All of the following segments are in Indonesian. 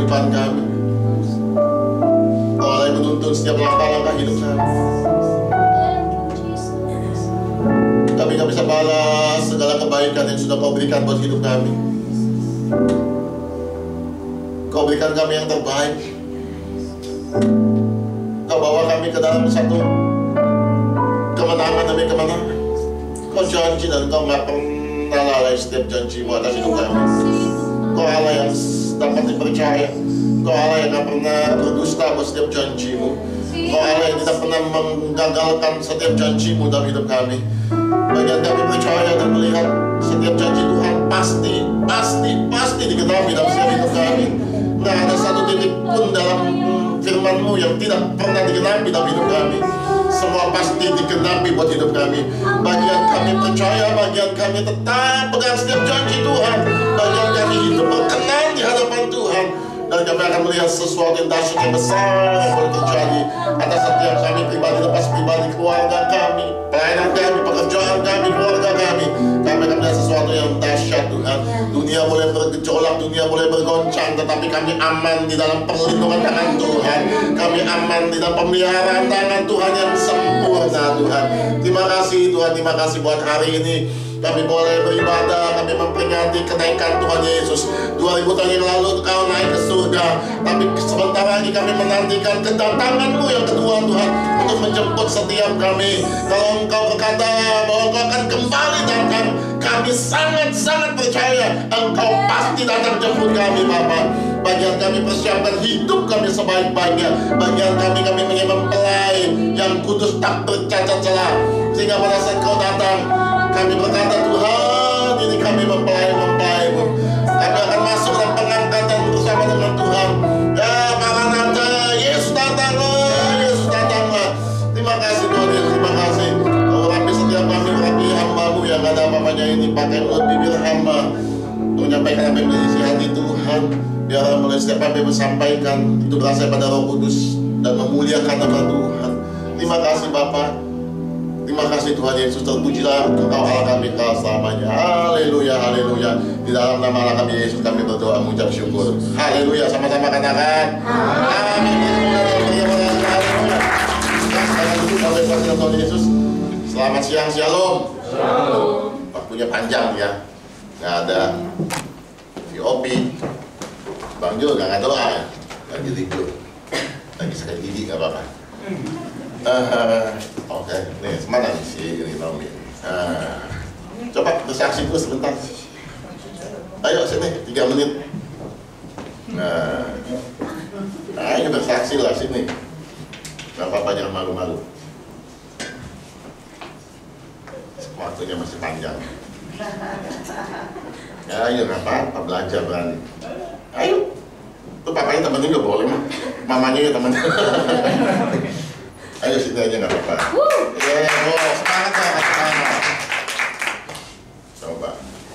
kehidupan kami. Kau Allah yang menuntun setiap langkah-langkah hidup kami. Kami gak bisa balas segala kebaikan yang sudah kau berikan buat hidup kami. Kau berikan kami yang terbaik. Kau bawa kami ke dalam satu kemenangan demi kemenangan. Kau janji dan kau gak pernah lalai setiap janjimu atas hidup kami. Kau Allah yang dapat dipercaya. Kau Allah yang gak pernah berdusta buat setiap janjimu. Kau Allah yang tidak pernah menggagalkan setiap janjimu dalam hidup kami. Bagian kami percaya dan melihat setiap janji Tuhan pasti dikenapi dalam setiap hidup kami. Nggak ada satu titik pun dalam firman-Mu yang tidak pernah dikenapi dalam hidup kami. Semua pasti dikenapi buat hidup kami. Bagian kami percaya, bagian kami tetap pegang setiap janji Tuhan. Bagian kami hidup berkenan di hadapan Tuhan. Dan kami akan melihat sesuatu yang dahsyat yang besar yang boleh terjadi atas setiap kami pribadi, lepas pribadi, keluarga kami, pelayanan kami, pekerjaan kami, keluarga kami. Kami akan melihat sesuatu yang dahsyat Tuhan. Dunia boleh bergejolak, dunia boleh bergoncang, tetapi kami aman di dalam perlindungan tangan Tuhan. Kami aman di dalam pemeliharaan tangan Tuhan yang sempurna Tuhan. Terima kasih Tuhan, terima kasih buat hari ini. Kami boleh beribadah, kami memperingati kenaikan Tuhan Yesus. 2000 tahun yang lalu Kau naik ke surga, tapi sebentar lagi kami menantikan kedatangan-Mu yang kedua Tuhan, untuk menjemput setiap kami. Kalau Engkau berkata bahwa Engkau akan kembali datang, kami sangat-sangat percaya Engkau pasti datang jemput kami Bapa. Bagian kami persiapkan hidup kami sebaik-baiknya. Bagian kami ingin mempelai yang kudus tak bercacat celah, sehingga pada saat Kau datang, kami berkata Tuhan, ini kami mempelai-mempelai-Mu. Kami akan masuk dalam pengangkatan bersama dengan Tuhan. Ya Maranatha, Yesus datanglah, Yesus datanglah. Terima kasih Tuhan Yesus, terima kasih. Kau urapi setiap kami, urapi hamba-Mu yang ada apa-apanya ini. Pakai mulut bibir hamba untuk menyampaikan apa yang menjadi hati Tuhan. Biar mulai setiap kami bersampaikan itu berasal pada Roh Kudus dan memuliakan nama Tuhan. Terima kasih Bapa. Terima kasih Tuhan Yesus, terpujilah Engkau Allah kami kau selamanya. Haleluya, haleluya. Di dalam nama Allah kami Yesus kami berdoa mengucap syukur. Haleluya, sama-sama katakan amin. Haleluya. Sekarang dulu oleh Tuhan Yesus. Selamat siang, shalom. Shalom. Waktunya panjang ya. Nggak ada VOP. Bang Jo nggak doa ya. Lagi libur. Lagi sakit gigi nggak apa-apa. Oke, nih mana nih si ini Naomi? Coba bersaksi dulu sebentar. Ayo sini, 3 menit. Ayo bersaksi lah sini. Gak apa-apa, jangan malu-malu. Waktunya masih panjang. Ya, ayo nggak apa-apa, belajar berani. Ayo, tuh papanya temenin juga boleh mah. Mamanya ya temen. Ayo sini aja nggak apa-apa. Semangat lah, semangat. Coba,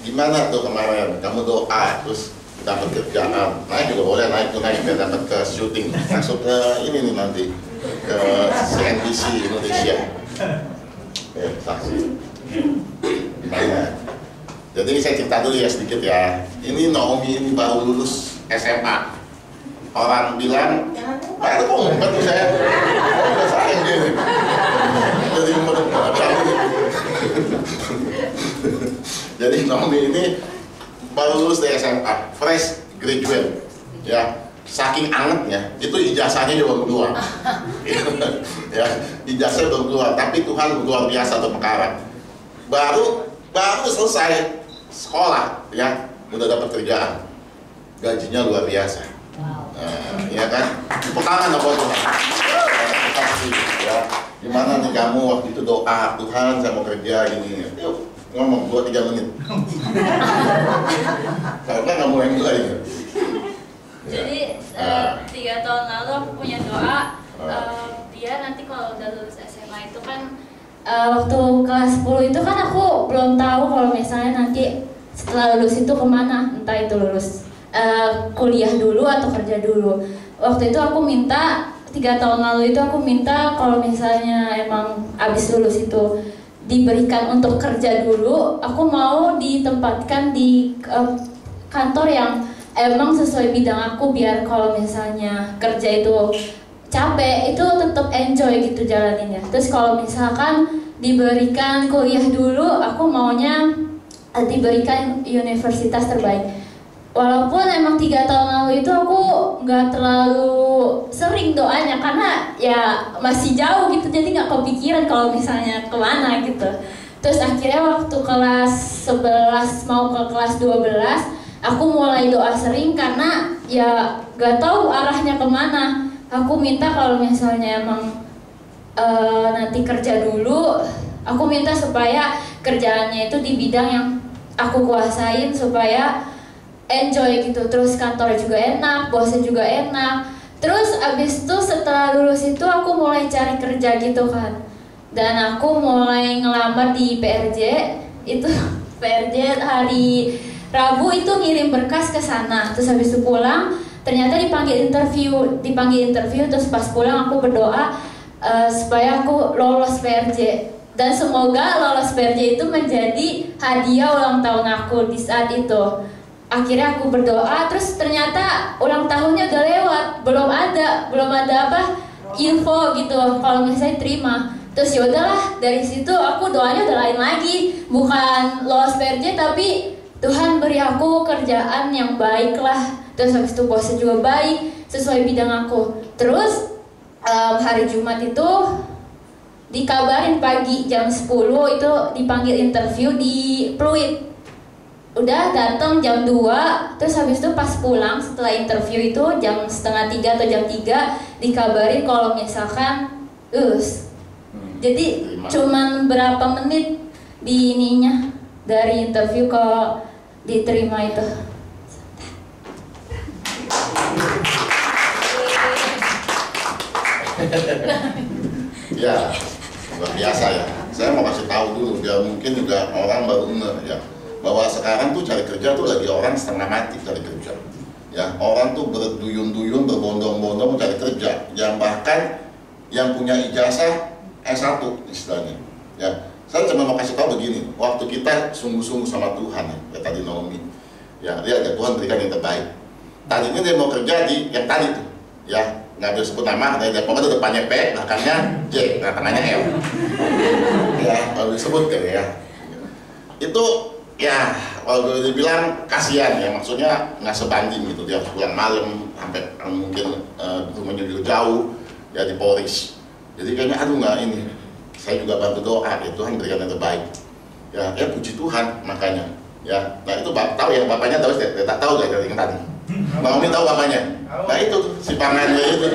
gimana tuh kemarin? Kamu doa terus dapat kerjaan, naik juga boleh, naik biar dapat ke syuting, masuk ke ini nih nanti ke CNBC Indonesia. Saksi. Gimana? Jadi saya cerita dulu ya sedikit ya. Ini Naomi ini baru lulus SMA. Orang bilang, ada kok ngumpet saya. Udah sayang dia. Jadi jadi Naomi ini baru lulus dari SMA, fresh graduate. Ya, saking angetnya, itu ijazahnya juga baru 2. Ya, ijazahnya baru 2, tapi Tuhan luar biasa untuk perkara. Baru selesai sekolah, ya, udah dapat kerjaan, gajinya luar biasa. Ya kan, tepuk tangan buat Tuhan. Ya, gimana nih kamu waktu itu doa Tuhan saya mau kerja gini, yuk ngomong 2-3 menit. Karena nggak mau yang mulai. Jadi 3 tahun lalu aku punya doa, dia nanti kalau udah lulus SMA itu kan waktu kelas 10 itu kan aku belum tahu kalau misalnya nanti setelah lulus itu kemana, entah itu lulus kuliah dulu atau kerja dulu. Waktu itu aku minta 3 tahun lalu itu aku minta kalau misalnya emang abis lulus itu diberikan untuk kerja dulu, aku mau ditempatkan di kantor yang emang sesuai bidang aku, biar kalau misalnya kerja itu capek itu tetap enjoy gitu jalaninnya. Terus kalau misalkan diberikan kuliah dulu, aku maunya diberikan universitas terbaik. Walaupun emang 3 tahun lalu itu aku nggak terlalu sering doanya karena ya masih jauh gitu, jadi nggak kepikiran kalau misalnya kemana gitu. Terus akhirnya waktu kelas 11 mau ke kelas 12 aku mulai doa sering karena ya nggak tahu arahnya kemana. Aku minta kalau misalnya emang nanti kerja dulu, aku minta supaya kerjaannya itu di bidang yang aku kuasain supaya enjoy gitu. Terus kantor juga enak, bosnya juga enak. Terus abis itu setelah lulus itu aku mulai cari kerja gitu kan. Dan aku mulai ngelamar di PRJ. Itu PRJ hari Rabu itu ngirim berkas ke sana. Terus habis itu pulang, ternyata dipanggil interview. Terus pas pulang aku berdoa supaya aku lolos PRJ. Dan semoga lolos PRJ itu menjadi hadiah ulang tahun aku di saat itu. Akhirnya aku berdoa, terus ternyata ulang tahunnya udah lewat, belum ada apa info gitu kalau misalnya terima. Terus ya udahlah, dari situ aku doanya udah lain lagi, bukan lolos PRJ tapi Tuhan beri aku kerjaan yang baik lah. Terus habis itu bosnya juga baik, sesuai bidang aku. Terus hari Jumat itu dikabarin pagi jam 10 itu dipanggil interview di Pluit. Udah datang jam 2, terus habis itu pas pulang setelah interview itu jam 2:30 atau jam 3 dikabarin kalau misalkan lulus. Jadi cuman berapa menit di ininya dari interview ke diterima itu. Ya, luar biasa ya. Saya mau kasih tahu dulu biar mungkin juga orang baru ngeh ya, bahwa sekarang tuh cari kerja tuh lagi orang setengah mati cari kerja. Ya, orang tuh berduyun-duyun, berbondong-bondong cari kerja. Yang bahkan yang punya ijazah S1 istilahnya. Ya, saya cuma mau kasih tahu begini, waktu kita sungguh-sungguh sama Tuhan ya tadi Naomi. Ya, dia ada Tuhan berikan yang terbaik. Tadinya dia mau kerja di yang tadi tuh. Ya, nggak bisa sebut nama, dia pokoknya depannya P, belakangnya J, tengahnya L. Ya, kalau disebut kan ya. Itu ya, kalau dibilang kasihan ya, maksudnya nggak sebanding gitu, dia pulang malam sampai mungkin rumahnya juga jauh, ya di Polris. Jadi kayaknya aduh nggak ini, saya juga bantu doa, ya Tuhan berikan yang terbaik. Ya puji Tuhan makanya. Ya, nah itu tahu ya bapaknya tahu, saya tak tahu dari yang tadi. Naomi tahu bapaknya. Nah itu tuh, si pangannya itu.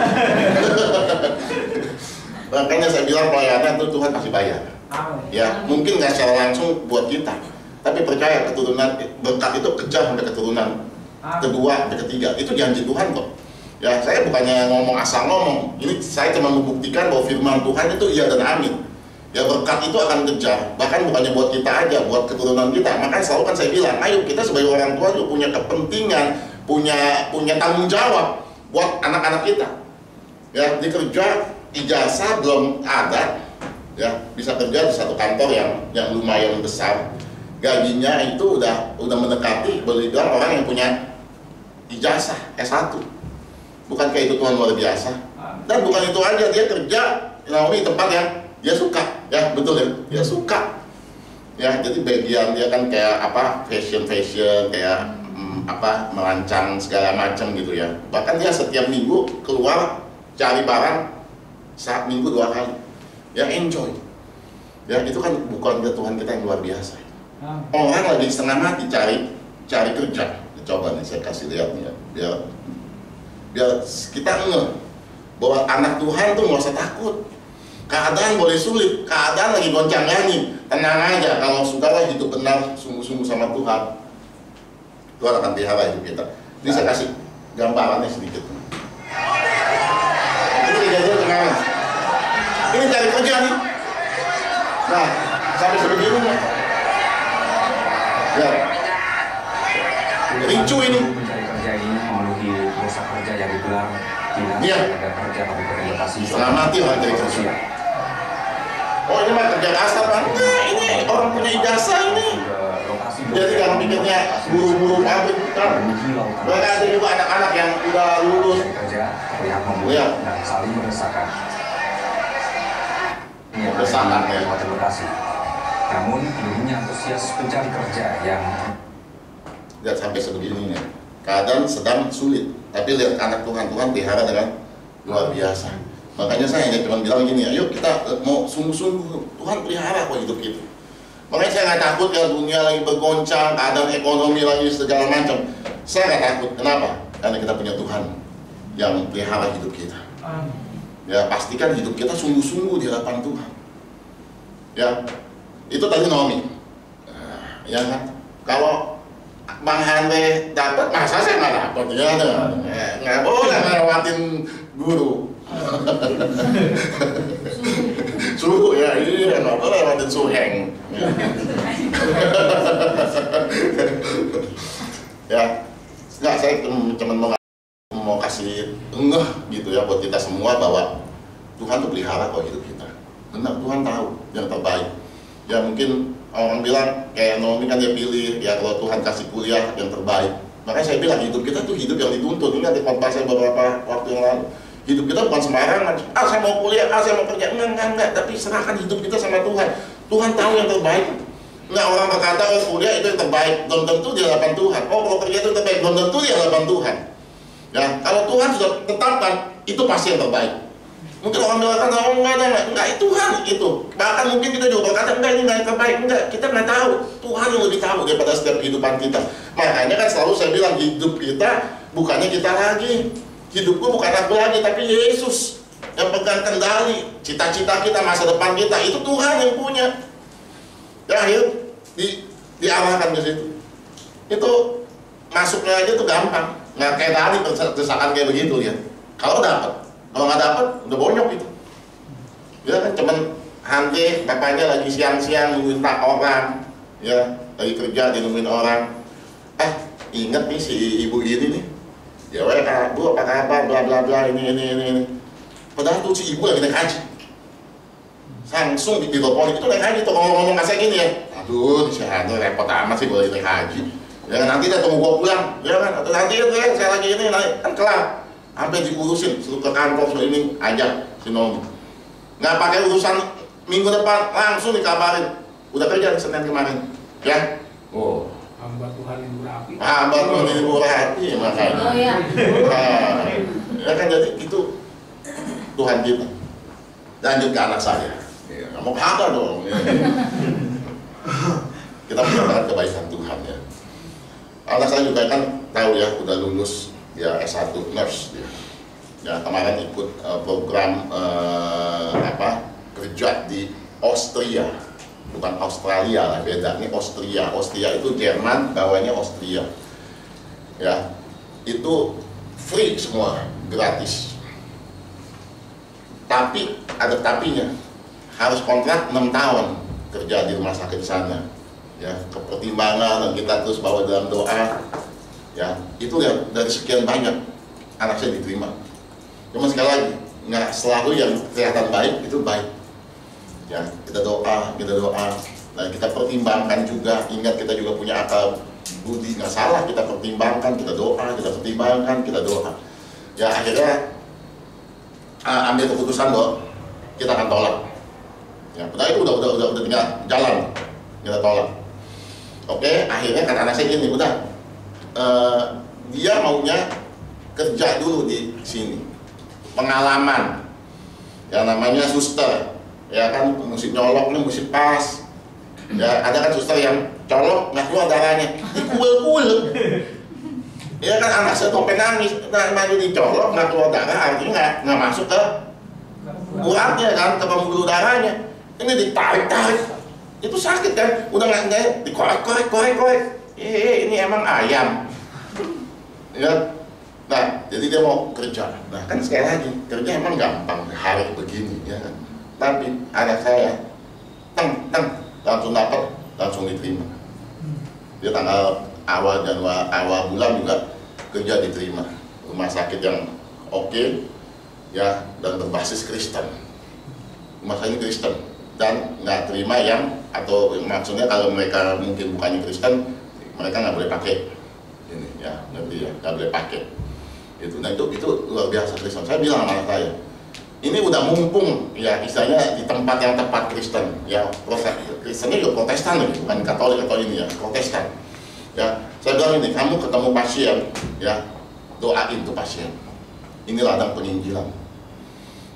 Makanya saya bilang pelayanan itu Tuhan pasti bayar. Ya, mungkin nggak secara langsung buat kita, tapi percaya keturunan berkat itu kejar sampai keturunan kedua, sampai ketiga. Itu janji Tuhan kok. Ya, saya bukannya ngomong asal ngomong. Ini saya cuma membuktikan bahwa firman Tuhan itu iya dan amin. Ya, berkat itu akan kejar. Bahkan bukannya buat kita aja, buat keturunan kita. Makanya selalu kan saya bilang, ayo kita sebagai orang tua juga punya kepentingan, punya tanggung jawab buat anak-anak kita. Ya, di kerja ijazah belum ada, ya bisa kerja di satu kantor yang lumayan besar, gajinya itu udah mendekati boleh bilang orang yang punya ijazah S1. Bukankah itu Tuhan luar biasa? Dan bukan itu aja, dia kerja di tempat yang dia suka, ya betul ya, dia suka. Ya, jadi bagian dia kan kayak apa fashion kayak merancang segala macam gitu ya. Bahkan dia setiap minggu keluar cari barang saat minggu 2 kali. Ya enjoy. Ya itu kan bukan Tuhan kita yang luar biasa. Orang lagi setengah mati cari kerja. Coba nih saya kasih lihat nih ya, biar kita ngeh bahwa anak Tuhan tuh nggak usah takut. Keadaan boleh sulit, keadaan lagi goncang ganjing, tenang aja. Kalau sudahlah hidup benar sungguh-sungguh sama Tuhan, Tuhan akan pelihara hidup kita. Ini saya kasih gambarannya sedikit. Ini kejadian kemarin. Ini cari kerja nih. Nah, sampai sebegini nih. Ya, ricu ini. Mencari kerja ini memenuhi jasa kerja yang digelar Iya. kerja Kabupaten Bekasi. Setengah mati orang cari kerja. Oh ini mah kerja kasar kan? Nah ini orang punya ijazah ini. Jadi kalau pikirnya buru-buru pabrik. Mereka ada juga anak-anak yang udah lulus. Terlihat membuat dan saling berdesakan. Berdesakan ya. Kabupaten Bekasi. Namun minimnya antusias pencari kerja yang lihat sampai sebegininya. Keadaan sedang sulit, tapi lihat anak Tuhan pelihara dengan luar biasa. Makanya saya hanya cuma bilang gini, ayo kita mau sungguh-sungguh Tuhan pelihara kok hidup kita. Makanya saya nggak takut ya dunia lagi bergoncang, keadaan ekonomi lagi segala macam. Saya nggak takut, kenapa? Karena kita punya Tuhan yang pelihara hidup kita. Ya pastikan hidup kita sungguh-sungguh di hadapan Tuhan. Ya itu tadi Naomi. Ya kan? Kalau Bang Hande dapat, masa saya nggak dapat? Ya nggak boleh ngelewatin guru. Suhu ya, iya nggak boleh lewatin suheng. Ya, nggak saya cuma mau kasih ngeh gitu ya buat kita semua bahwa Tuhan tuh pelihara kok hidup kita. Benar, Tuhan tahu yang terbaik. Ya mungkin orang bilang kayak Naomi kan dia pilih ya kalau Tuhan kasih kuliah yang terbaik. Makanya saya bilang hidup kita tuh hidup yang dituntut. Ingat di khotbah saya beberapa waktu yang lalu. Hidup kita bukan sembarangan. Saya mau kuliah, saya mau kerja. Enggak. Tapi serahkan hidup kita sama Tuhan. Tuhan tahu yang terbaik. Nggak orang berkata oh kuliah itu yang terbaik. Belum tentu di hadapan Tuhan. Oh kalau kerja itu terbaik. Belum tentu di hadapan Tuhan. Ya kalau Tuhan sudah tetapkan itu pasti yang terbaik. Mungkin orang bilang oh enggak itu Tuhan itu. Bahkan mungkin kita juga berkata enggak ini enggak yang terbaik. Enggak, kita nggak tahu. Tuhan yang lebih tahu daripada setiap kehidupan kita. Makanya kan selalu saya bilang hidup kita bukannya kita lagi. Hidupku bukan aku lagi, tapi Yesus yang pegang kendali. Cita-cita kita, masa depan kita, itu Tuhan yang punya. Ya, akhir diarahkan ke situ. Itu masuknya aja tuh gampang. Nggak kayak tadi desakan kayak begitu ya. Kalau dapat, kalau nggak dapat, udah bonyok itu. Ya kan, cuman Hande, bapaknya lagi siang-siang nungguin orang, ya lagi kerja di nungguin orang. Ingat nih si ibu ini nih. Ya Bu apa kabar bla bla bla ini. Padahal tuh si ibu lagi naik haji. Langsung di telepon itu naik haji tuh ngomong kayak gini ya. Aduh, si Hando repot amat sih boleh naik haji. Ya kan nanti dia tunggu gua pulang. Ya kan atau nanti itu ya saya lagi ini naik kan kelar. Sampai diurusin suruh ke kantor suruh ini ajak si Naomi. Nggak pakai urusan minggu depan langsung dikabarin. Udah kerja Senin kemarin. Ya. Oh. Hamba Tuhan yang berapi. Hamba Tuhan yang berapi makanya. Oh ya. Ya kan jadi itu Tuhan kita. Lanjut ke anak saya. Ya, nggak mau kagak dong. Ya. Kita mengatakan kebaikan Tuhan ya. Anak saya juga kan tahu ya udah lulus ya S1 nurse dia. Ya kemarin ikut program kerja di Austria. Bukan Australia lah, beda. Ini Austria. Austria itu Jerman, bawahnya Austria. Ya, itu free semua, gratis. Tapi ada tapinya, harus kontrak 6 tahun kerja di rumah sakit sana. Ya, kepertimbangan dan kita terus bawa dalam doa. Ya, itu ya dari sekian banyak anak saya diterima. Cuma sekali lagi, nggak selalu yang kelihatan baik itu baik. Ya, kita doa, dan kita pertimbangkan juga. Ingat kita juga punya akal budi, nggak salah kita pertimbangkan, kita doa, kita pertimbangkan, kita doa. Ya akhirnya ambil keputusan bahwa kita akan tolak. Ya, padahal itu udah tinggal jalan, kita tolak. Oke, akhirnya kan anak saya gini, udah dia maunya kerja dulu di sini, pengalaman, yang namanya suster. Ya kan mesti nyolok nih mesti pas. Ya ada kan suster yang colok nggak keluar darahnya, dikul-kul. Ya kan anak saya sampai nangis, maju dicolok nggak keluar darah artinya nggak masuk ke uratnya kan, ke pembuluh darahnya. Ini ditarik-tarik, itu sakit kan, udah nggak dikorek. Ini emang ayam. Ya. Nah jadi dia mau kerja. Nah kan sekali lagi kerja emang gampang hari begini ya kan. Tapi anak saya langsung dapat, langsung diterima. Dia tanggal awal bulan juga kerja diterima. Rumah sakit yang oke, ya dan berbasis Kristen. Rumah sakit Kristen dan nggak terima yang atau maksudnya kalau mereka mungkin bukannya Kristen, mereka nggak boleh pakai ini ya, ngerti ya, nggak boleh pakai itu. Nah itu luar biasa Kristen. Saya bilang sama anak saya, ini udah mumpung ya, istilahnya di tempat yang tepat Kristen ya, Kristennya juga Protestan lagi, bukan Katolik atau ini ya, Protestan ya. Saya bilang ini, kamu ketemu pasien ya, doain tuh pasien, ini ladang penginjilan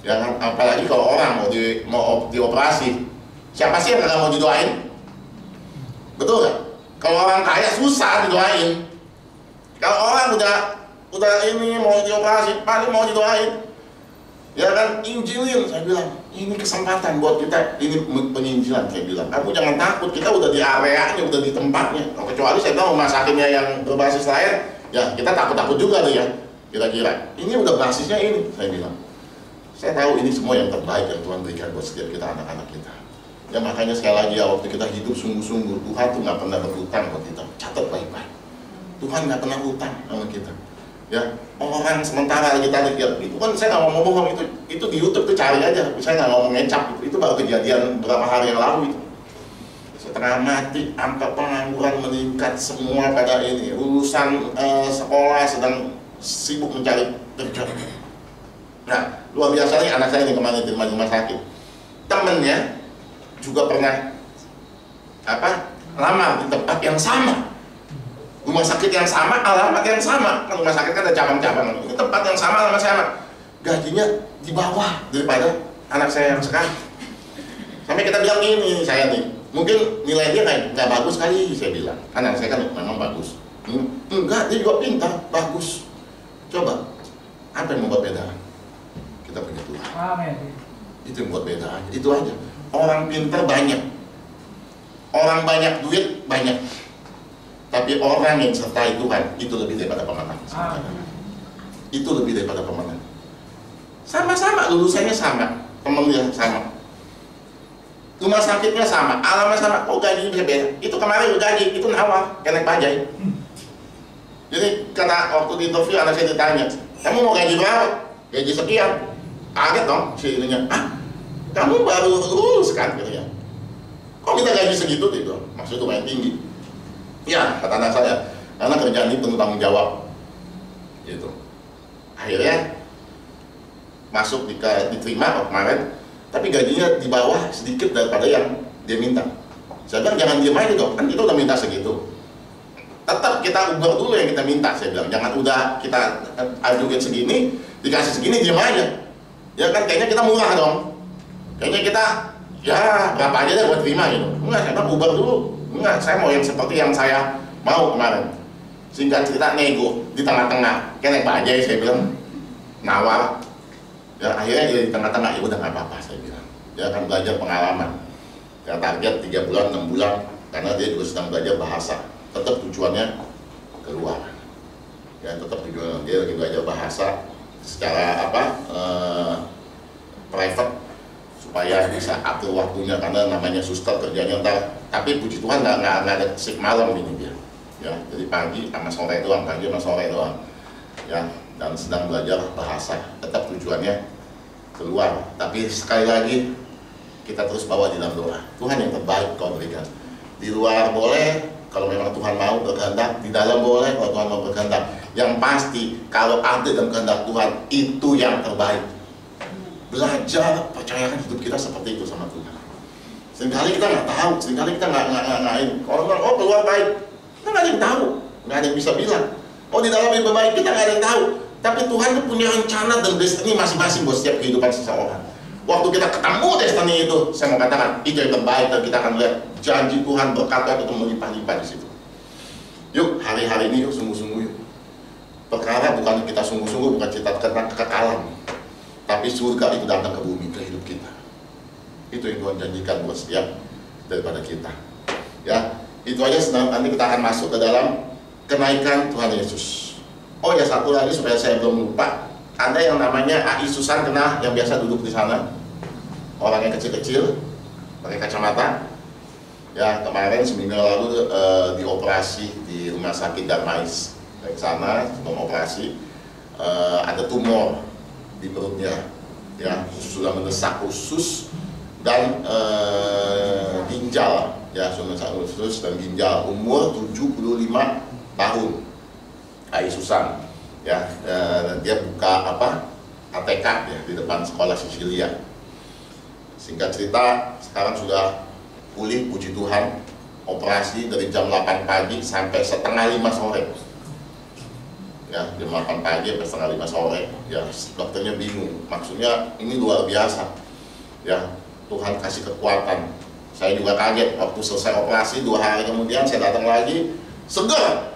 ya kan. Apalagi kalau orang mau dioperasi, siapa sih yang nggak mau didoain? Betul nggak? Kalau orang kaya susah didoain. Kalau orang udah ini mau dioperasi, paling mau didoain. Ya kan, injilin. Saya bilang, ini kesempatan buat kita, ini penginjilan. Saya bilang, kamu jangan takut, kita udah di areanya, udah di tempatnya. Kecuali saya tahu rumah sakitnya yang berbasis lain, ya kita takut-takut juga tuh ya. Kira-kira, ini udah basisnya ini. Saya bilang, saya tahu ini semua yang terbaik yang Tuhan berikan buat setiap kita, anak-anak kita. Ya makanya sekali lagi ya, waktu kita hidup sungguh-sungguh, Tuhan tuh nggak pernah berhutang buat kita. Catat baik-baik, Tuhan nggak pernah hutang sama kita. Ya, orang sementara kita lihat itu kan, saya nggak mau ngomong itu di YouTube tuh cari aja. Saya nggak ngomong ngecap itu baru kejadian beberapa hari yang lalu itu. Setengah mati, angka pengangguran meningkat semua pada ini, lulusan sekolah sedang sibuk mencari kerja. Nah, luar biasa nih anak saya ini kemarin di rumah sakit. Temennya juga pernah lamar di tempat yang sama. Rumah sakit yang sama, alamat yang sama. Kan rumah sakit kan ada cabang-cabang. Ini tempat yang sama, alamat sama. Gajinya di bawah daripada anak saya yang sekarang. Sampai kita bilang ini, saya nih, mungkin nilai dia nggak bagus kali, saya bilang. Anak saya kan memang bagus. Enggak, dia juga pintar, bagus. Coba, apa yang membuat beda? Kita punya Tuhan. Amin. Itu yang membuat beda aja. Itu aja. Orang pintar banyak. Orang banyak duit banyak. Tapi orang yang sertai Tuhan itu lebih daripada pemenang. Itu lebih daripada pemenang. Sama-sama, lulusannya sama, temennya sama, rumah sakitnya sama, alamat sama, kok gajinya bisa beda? Itu kemarin gaji, itu nawar, naik bajai. Jadi kata waktu di interview anak saya ditanya, kamu mau gaji berapa? Gaji sekian. Kaget dong si ininya, kamu baru lulus kan gitu ya. Kok kita gaji segitu gitu? Maksudnya lumayan tinggi. Ya, kata anak saya, karena kerjaan ini penuh tanggung jawab gitu. Akhirnya masuk diterima kemarin, tapi gajinya di bawah sedikit daripada yang dia minta. Saya bilang jangan diam aja dong, kan kita udah minta segitu. Tetap kita ubah dulu yang kita minta, saya bilang. Jangan udah kita ajuin segini, dikasih segini, diam aja. Ya kan kayaknya kita murah dong. Kayaknya kita, ya berapa aja deh buat terima gitu. Enggak, saya bilang ubah dulu. Enggak, saya mau yang seperti yang saya mau kemarin. Singkat cerita nego di tengah-tengah, kayak naik bajai saya bilang, nawar. Ya akhirnya ya di tengah-tengah, ya udah nggak apa-apa saya bilang. Dia akan belajar pengalaman. Ya target 3 bulan, 6 bulan, karena dia juga sedang belajar bahasa. Tetap tujuannya keluar. Ya tetap tujuannya dia lagi belajar bahasa secara private, supaya bisa atur waktunya, karena namanya suster kerjanya ntar. Tapi puji Tuhan nggak ada shift malam ini dia. Ya, jadi pagi sama sore doang, pagi sama sore doang. Ya, dan sedang belajar bahasa. Tetap tujuannya keluar. Tapi sekali lagi kita terus bawa di dalam doa. Tuhan yang terbaik kau berikan. Di luar boleh, kalau memang Tuhan mau berkehendak. Di dalam boleh, kalau Tuhan mau berkehendak. Yang pasti kalau ada dalam kehendak Tuhan, itu yang terbaik. Belajar percayakan hidup kita seperti itu sama Tuhan. Seringkali kita nggak tahu, seringkali kita nggak orang bilang, oh keluar baik, kita nggak ada yang tahu, nggak ada yang bisa bilang. Oh di dalam lebih baik, kita nggak ada yang tahu. Tapi Tuhan itu punya rencana dan destiny masing-masing buat setiap kehidupan seseorang. Waktu kita ketemu destiny itu, saya mau katakan itu yang terbaik, dan kita akan lihat janji Tuhan berkata itu melimpah-limpah di situ. Yuk hari-hari ini yuk sungguh-sungguh yuk. Perkara bukan kita sungguh-sungguh, bukan cita kekekalan, tapi surga itu datang ke bumi, ke hidup kita. Itu yang Tuhan janjikan buat setiap daripada kita. Ya, itu aja. Nanti kita akan masuk ke dalam kenaikan Tuhan Yesus. Oh ya, satu lagi supaya saya belum lupa, ada yang namanya AI Susan Kena yang biasa duduk di sana, orangnya kecil-kecil, pakai kacamata. Ya, kemarin seminggu lalu dioperasi di rumah sakit Darmais. Dari sana, operasi, ada tumor di perutnya, ya sudah mendesak usus dan ginjal ya sumber usus dan ginjal, umur 75 tahun. Susan, ya, dia buka ATK ya di depan sekolah Sisilia. Singkat cerita, sekarang sudah pulih, puji Tuhan. Operasi dari jam 8 pagi sampai setengah 5 sore. Ya, jam 8 pagi sampai setengah 5 sore. Ya, dokternya bingung. Maksudnya ini luar biasa. Ya, Tuhan kasih kekuatan. Saya juga kaget waktu selesai operasi 2 hari kemudian saya datang lagi segar.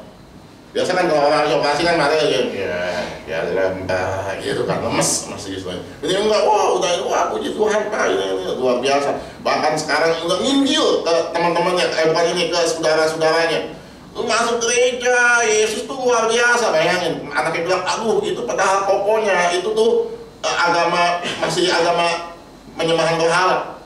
Biasa kan kalau orang operasi kan mata ya lembah gitu kan, lemes masih gitu. Ini enggak, wah puji Tuhan Pak, ini luar biasa. Bahkan sekarang udah nginjil ke teman-temannya, bukan ini, ke saudara-saudaranya. Lu masuk gereja, Yesus tuh luar biasa. Bayangin, anaknya bilang, aduh itu padahal pokoknya itu tuh masih agama penyembahan berhala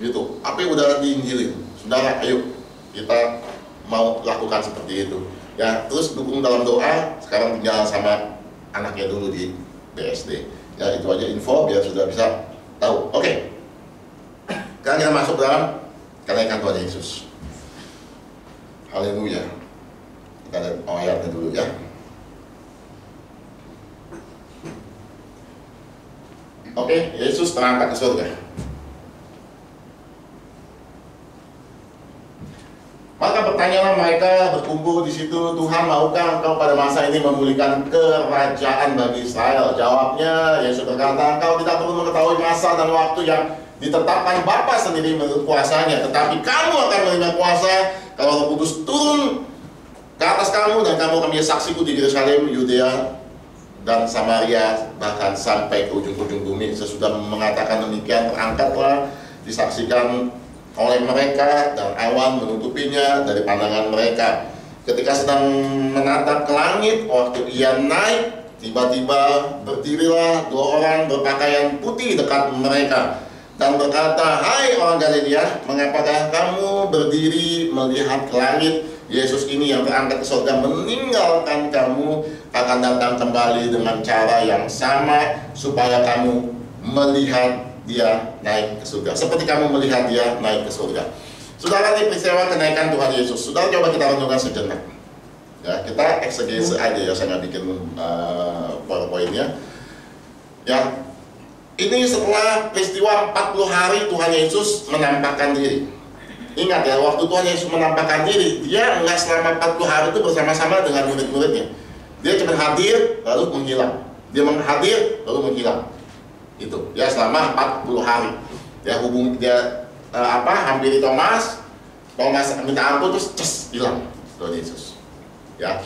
gitu. Tapi udah diinjilin. Saudara, ayo kita mau lakukan seperti itu. Ya, terus dukung dalam doa. Sekarang tinggal sama anaknya dulu di BSD. Ya, itu aja info biar sudah bisa tahu. Oke. Sekarang kita masuk dalam kenaikan Tuhan Yesus. Haleluya. Kita lihat ayatnya dulu ya. Oke, Yesus terangkat ke surga. Maka bertanyalah mereka berkumpul di situ, Tuhan, maukah Engkau pada masa ini memulihkan kerajaan bagi Israel? Jawabnya, Yesus berkata, Engkau tidak perlu mengetahui masa dan waktu yang ditetapkan Bapa sendiri menurut kuasanya, tetapi kamu akan menerima kuasa kalau Roh Kudus turun ke atas kamu, dan kamu akan menjadi saksiku di Yerusalem, Yudea, dan Samaria, bahkan sampai ke ujung-ujung bumi. Sesudah mengatakan demikian, terangkatlah, disaksikan oleh mereka, dan awan menutupinya dari pandangan mereka. Ketika sedang menatap ke langit, waktu ia naik, tiba-tiba berdirilah 2 orang berpakaian putih dekat mereka dan berkata, "Hai orang Galilea, mengapakah kamu berdiri melihat ke langit? Yesus ini yang terangkat ke surga meninggalkan kamu akan datang kembali dengan cara yang sama, supaya kamu melihat dia naik ke surga, seperti kamu melihat dia naik ke surga." Saudara, ini peristiwa kenaikan Tuhan Yesus. Saudara, coba kita renungkan sejenak. Ya, kita eksegese aja ya, saya nggak bikin PowerPoint-nya. Ya, ini setelah peristiwa 40 hari Tuhan Yesus menampakkan diri. Ingat ya, waktu Tuhan Yesus menampakkan diri, dia nggak selama 40 hari itu bersama-sama dengan murid-muridnya. Dia cuma hadir lalu menghilang. Dia menghadir lalu menghilang. Itu ya selama 40 hari ya, hampiri Thomas minta ampun, terus hilang Tuhan Yesus ya.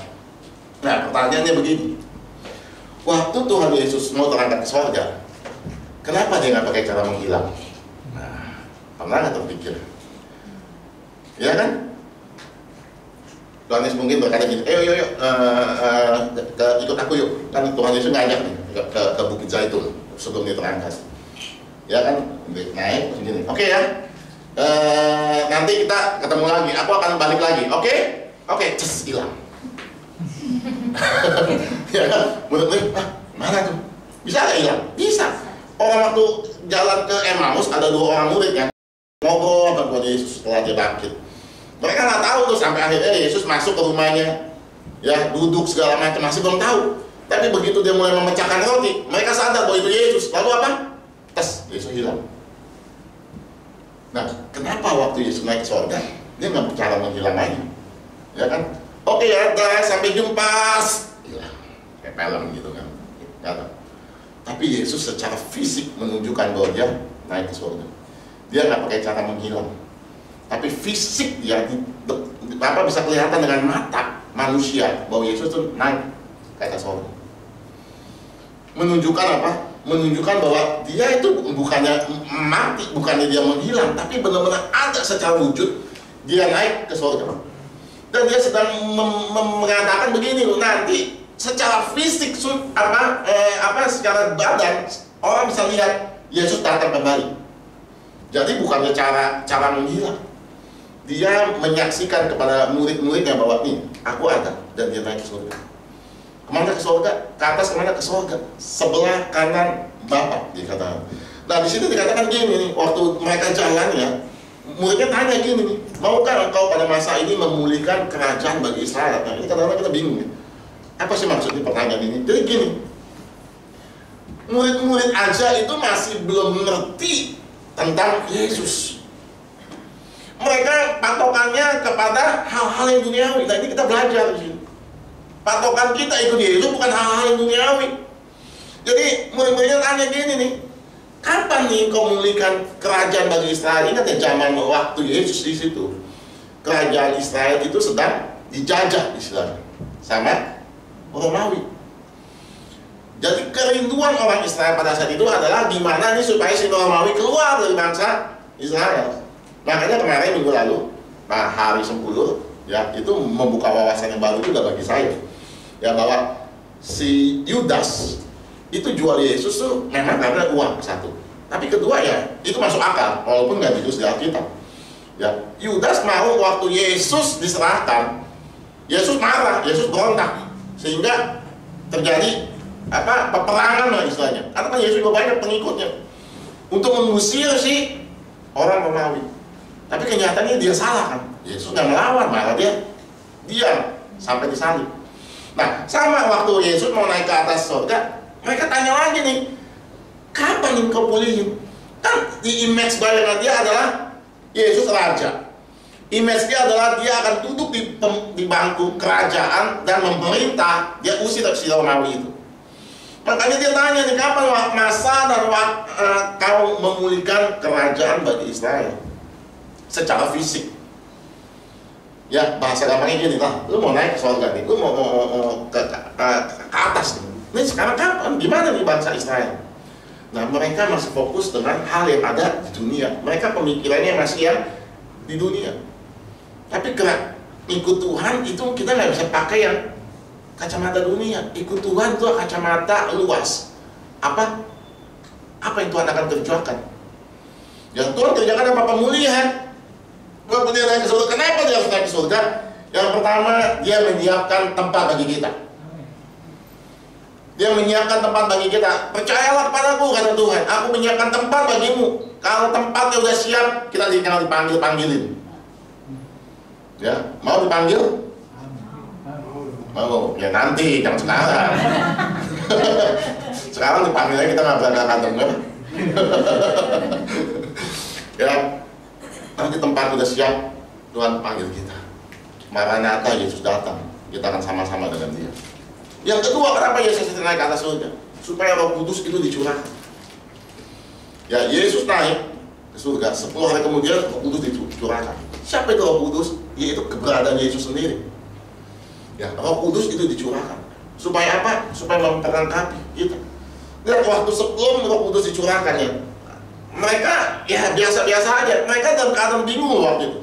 Nah, pertanyaannya begini, waktu Tuhan Yesus mau terangkat ke surga, kenapa dia nggak pakai cara menghilang? Nah, pernah nggak terpikir ya kan? Tuhan Yesus mungkin berkata gini, yuk ikut aku yuk, kan Tuhan Yesus ngajak nih ke Bukit Zaitun sebelum dia terangkat, ya kan, naik begini. Oke ya, nanti kita ketemu lagi, aku akan balik lagi. Oke, cus, hilang. Ya kan, murid-murid, mana tuh? Bisa nggak hilang? Bisa. Orang waktu jalan ke Emmaus ada 2 orang murid yang ngobrol dengan Tuhan Yesus setelah dia bangkit. Mereka nggak tahu tuh sampai akhirnya Yesus masuk ke rumahnya, ya duduk segala macam, masih belum tahu. Tapi begitu dia mulai memecahkan roti, mereka sadar bahwa itu Yesus. Lalu apa? Yesus hilang. Nah, kenapa waktu Yesus naik ke surga, dia nggak bicara menghilang lagi? Ya kan? Oke ya, sampai jumpa. Hilang. Kayak film gitu kan. Tapi Yesus secara fisik menunjukkan bahwa dia naik ke surga. Dia nggak pakai cara menghilang. Tapi fisik dia bisa kelihatan dengan mata manusia bahwa Yesus itu naik ke atas surga. Menunjukkan apa? Menunjukkan bahwa dia itu bukannya mati, bukannya dia menghilang, tapi benar-benar ada secara wujud dia naik ke surga. Dan dia sedang mengatakan begini loh, nanti secara fisik secara badan orang bisa lihat Yesus datang kembali. Jadi bukannya cara menghilang. Dia menyaksikan kepada murid-muridnya bahwa nih, aku ada, dan dia naik ke surga. Kemana ke surga? Ke atas kemana? Ke surga. Sebelah kanan Bapa dikatakan. Nah, di sini dikatakan gini nih, waktu mereka jalan ya, muridnya tanya gini nih, maukah engkau pada masa ini memulihkan kerajaan bagi Israel? Nah, ini kadang-kadang kita bingung ya. Apa sih maksudnya pertanyaan ini? Jadi gini, murid-murid aja itu masih belum ngerti tentang Yesus. Mereka patokannya kepada hal-hal yang duniawi. Nah, ini kita belajar di sini. Patokan kita ikut Yesus bukan hal-hal yang duniawi. Jadi murid-muridnya tanya gini nih, kapan nih kau memulihkan kerajaan bagi Israel? Ingat ya, zaman waktu Yesus di situ, kerajaan Israel itu sedang dijajah istilahnya sama Romawi. Jadi kerinduan orang Israel pada saat itu adalah gimana nih supaya si Romawi keluar dari bangsa Israel. Makanya kemarin minggu lalu, nah hari Sempulur, ya itu membuka wawasan yang baru juga bagi saya, ya bahwa si Yudas itu jual Yesus tuh memang karena uang satu, tapi kedua ya itu masuk akal walaupun nggak ditulis di Alkitab. Ya, Yudas mau waktu Yesus diserahkan, Yesus marah, Yesus berontak, sehingga terjadi peperangan lah istilahnya. Karena kan Yesus juga banyak pengikutnya untuk mengusir si orang Romawi. Tapi kenyataannya dia salah kan. Yesus nggak melawan, malah dia diam sampai disalib. Nah, sama waktu Yesus mau naik ke atas surga, mereka tanya lagi nih, kapan engkau pulihin? Kan di image bayangan dia adalah Yesus raja. Image dia adalah dia akan duduk di bangku kerajaan dan memerintah. Dia usir si Romawi itu. Makanya dia tanya nih, kapan masa dan kau memulihkan kerajaan bagi Israel secara fisik? Ya, bahasa gampangnya gini lah, lu mau naik ke surga nih, lu mau ke atas nih. Ini sekarang kapan? Gimana nih bangsa Israel? Nah, mereka masih fokus dengan hal yang ada di dunia. Mereka pemikirannya masih yang di dunia. Tapi gerak ikut Tuhan itu kita nggak bisa pakai yang kacamata dunia. Ikut Tuhan itu kacamata luas. Apa yang Tuhan akan kerjakan? Yang Tuhan kerjakan apa? Pemulihan. Waktu dia naik ke surga, kenapa dia harus naik ke surga? Yang pertama, dia menyiapkan tempat bagi kita. Dia menyiapkan tempat bagi kita. Percayalah kepadaku, kata Tuhan, aku menyiapkan tempat bagimu. Kalau tempatnya udah siap, kita tinggal dipanggilin. Ya, mau dipanggil? Mau, ya nanti, jangan sekarang. Sekarang dipanggilnya kita nggak berada kantor, kan? Ya, nanti tempat udah siap, Tuhan panggil kita. Maranatha, Yesus datang, kita akan sama-sama dengan Dia. Yang kedua, kenapa Yesus naik ke atas surga? Supaya Roh Kudus itu dicurahkan. Ya, Yesus naik ke surga, 10 hari kemudian Roh Kudus dicurahkan. Siapa itu Roh Kudus? Yaitu keberadaan Yesus sendiri. Ya, Roh Kudus itu dicurahkan. Supaya apa? Supaya memperlengkapi kita. Dan waktu sebelum Roh Kudus dicurahkan ya, mereka ya biasa-biasa aja. Mereka dalam keadaan bingung waktu itu.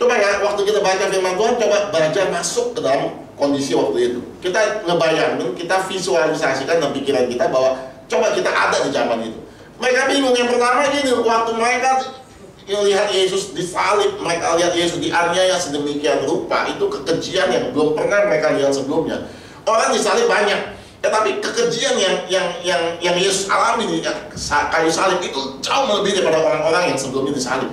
Coba ya, waktu kita baca firman Tuhan, coba baca masuk ke dalam kondisi waktu itu. Kita ngebayangin, kita visualisasikan dalam pikiran kita bahwa coba kita ada di zaman itu. Mereka bingung. Yang pertama gini, waktu mereka lihat Yesus disalib, mereka lihat Yesus dianiaya sedemikian rupa, itu kekejian yang belum pernah mereka lihat sebelumnya. Orang disalib banyak, tetapi kekejian yang Yesus alami di kayu salib itu jauh lebih daripada orang-orang yang sebelumnya disalib.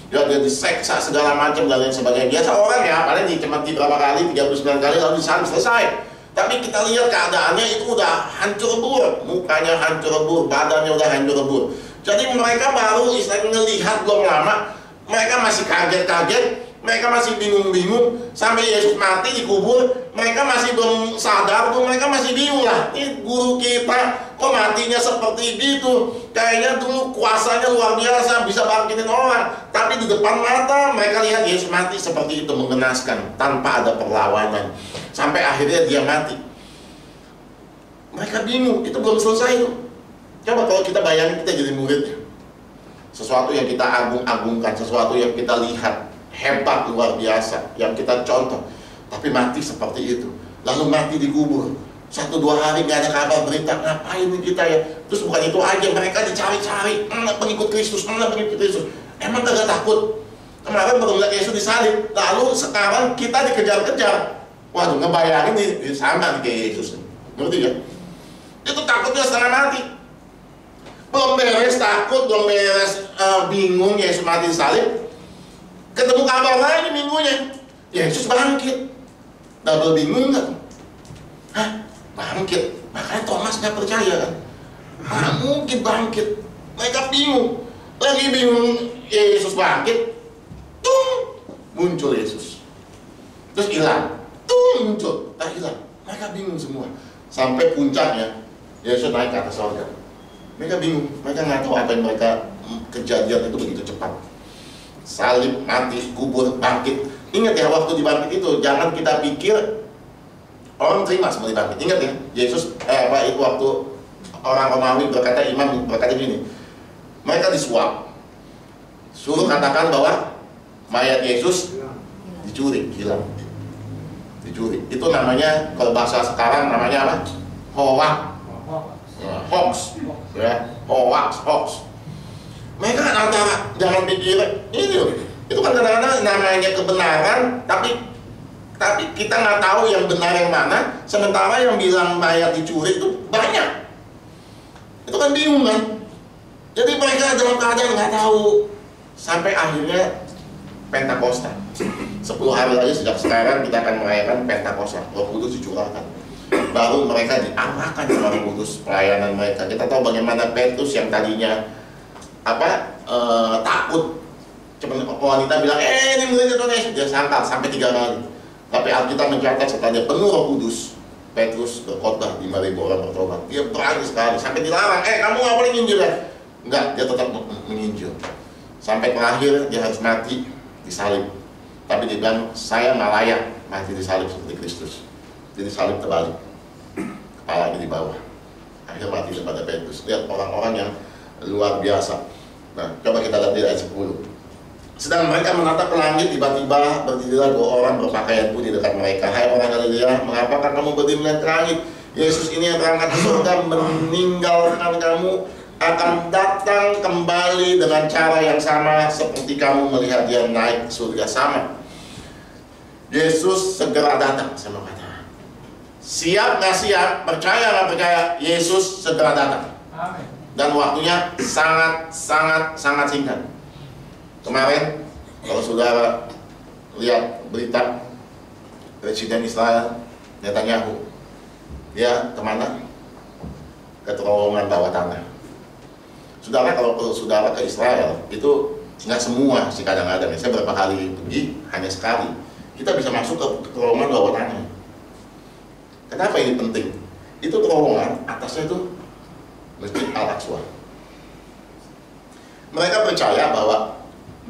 Ya, dia diseksa segala macam dan lain sebagainya. Biasa orang ya, paling dicemati berapa kali, 39 kali lalu disalib, selesai. Tapi kita lihat keadaannya itu udah hancur lebur, mukanya hancur lebur, badannya udah hancur lebur. Jadi mereka baru istilahnya ngelihat belum lama, mereka masih kaget-kaget, mereka masih bingung-bingung, sampai Yesus mati dikubur, mereka masih belum sadar tuh, mereka masih bingung lah. Ini guru kita kok matinya seperti gitu? Kayaknya dulu kuasanya luar biasa, bisa bangkitin orang. Tapi di depan mata mereka lihat Yesus mati seperti itu, mengenaskan, tanpa ada perlawanan. Sampai akhirnya dia mati. Mereka bingung, itu belum selesai tuh. Coba kalau kita bayangin kita jadi muridnya, sesuatu yang kita agung-agungkan, sesuatu yang kita lihat hebat, luar biasa, yang kita contoh, tapi mati seperti itu, lalu mati dikubur, 1-2 hari gak ada kabar berita, ngapain kita ya? Terus bukan itu aja, mereka dicari-cari, pengikut Kristus, pengikut Kristus. Emang gak takut? Kemarin baru lihat Yesus disalib, lalu sekarang kita dikejar-kejar. Waduh, ngebayangin nih, sama nih kayak Yesus, ngerti ya? Itu takutnya setengah mati. Belum beres takut, belum beres bingung Yesus mati salib, Ketemu kabar lagi minggunya, Yesus bangkit. Double bingung nggak? Hah? Bangkit? Makanya Thomas nggak percaya kan? Ah, mungkin bangkit. Mereka bingung. Lagi bingung, Yesus bangkit. Tung! Muncul Yesus. Terus hilang. Tung! Muncul. Hilang. Mereka bingung semua. Sampai puncaknya, Yesus naik ke atas surga. Mereka bingung. Mereka nggak tahu apa yang mereka kejadian itu begitu cepat. Salib, mati, kubur, bangkit. Ingat ya, waktu dibangkit itu jangan kita pikir orang terima sebelum dibangkit. Ingat ya, Yesus itu waktu orang Romawi berkata, imam berkata gini, mereka disuap, suruh katakan bahwa mayat Yesus dicuri, hilang, dicuri. Itu namanya, kalau bahasa sekarang namanya apa? Hoax, ya, hoax. Mereka antara jangan pikir ini loh, itu kan kadang-kadang namanya kebenaran, tapi kita nggak tahu yang benar yang mana. Sementara yang bilang mayat dicuri itu banyak, itu kan bingung kan. Jadi mereka dalam keadaan nggak tahu. Sampai akhirnya Pentakosta. 10 hari lagi sejak sekarang kita akan merayakan Pentakosta. Roh Kudus dicurahkan. Baru mereka diarahkan sama Roh Kudus pelayanan mereka. Kita tahu bagaimana Petrus yang tadinya takut, cuma wanita bilang, ini muridnya Tuhan Yesus, dia sangkal sampai 3 kali. Tapi Alkitab mencatat setelah dia penuh Roh Kudus, Petrus berkhotbah 5.000 orang bertobat. Dia berani sekali, sampai dilarang, kamu nggak boleh nginjil ya? Enggak, dia tetap menginjil. Sampai terakhir dia harus mati disalib. Tapi dia bilang, saya nggak layak mati disalib seperti Kristus. Jadi salib terbalik, kepalanya di bawah. Akhirnya mati kepada Petrus. Lihat orang-orang yang luar biasa. Nah, coba kita lihat di ayat 10. Sedang mereka menatap ke langit, tiba-tiba berdirilah 2 orang berpakaian putih dekat mereka. Hai orang Galilea, mengapakah kamu berdiri melihat ke langit? Yesus ini yang terangkat ke surga meninggalkan kamu, akan datang kembali dengan cara yang sama seperti kamu melihat dia naik ke surga. Sama. Yesus segera datang, sama kata. Siap nggak siap, percaya nggak percaya, Yesus segera datang. Amin. Dan waktunya sangat singkat. Kemarin, kalau saudara lihat berita Presiden Israel Netanyahu, dia kemana? Ke terowongan bawah tanah. Saudara, kalau saudara ke Israel, itu nggak semua sih kadang-kadang. Saya berapa kali pergi, hanya sekali. Kita bisa masuk ke terowongan bawah tanah. Kenapa ini penting? Itu terowongan, atasnya itu Masjid Al-Aqsa. Mereka percaya bahwa,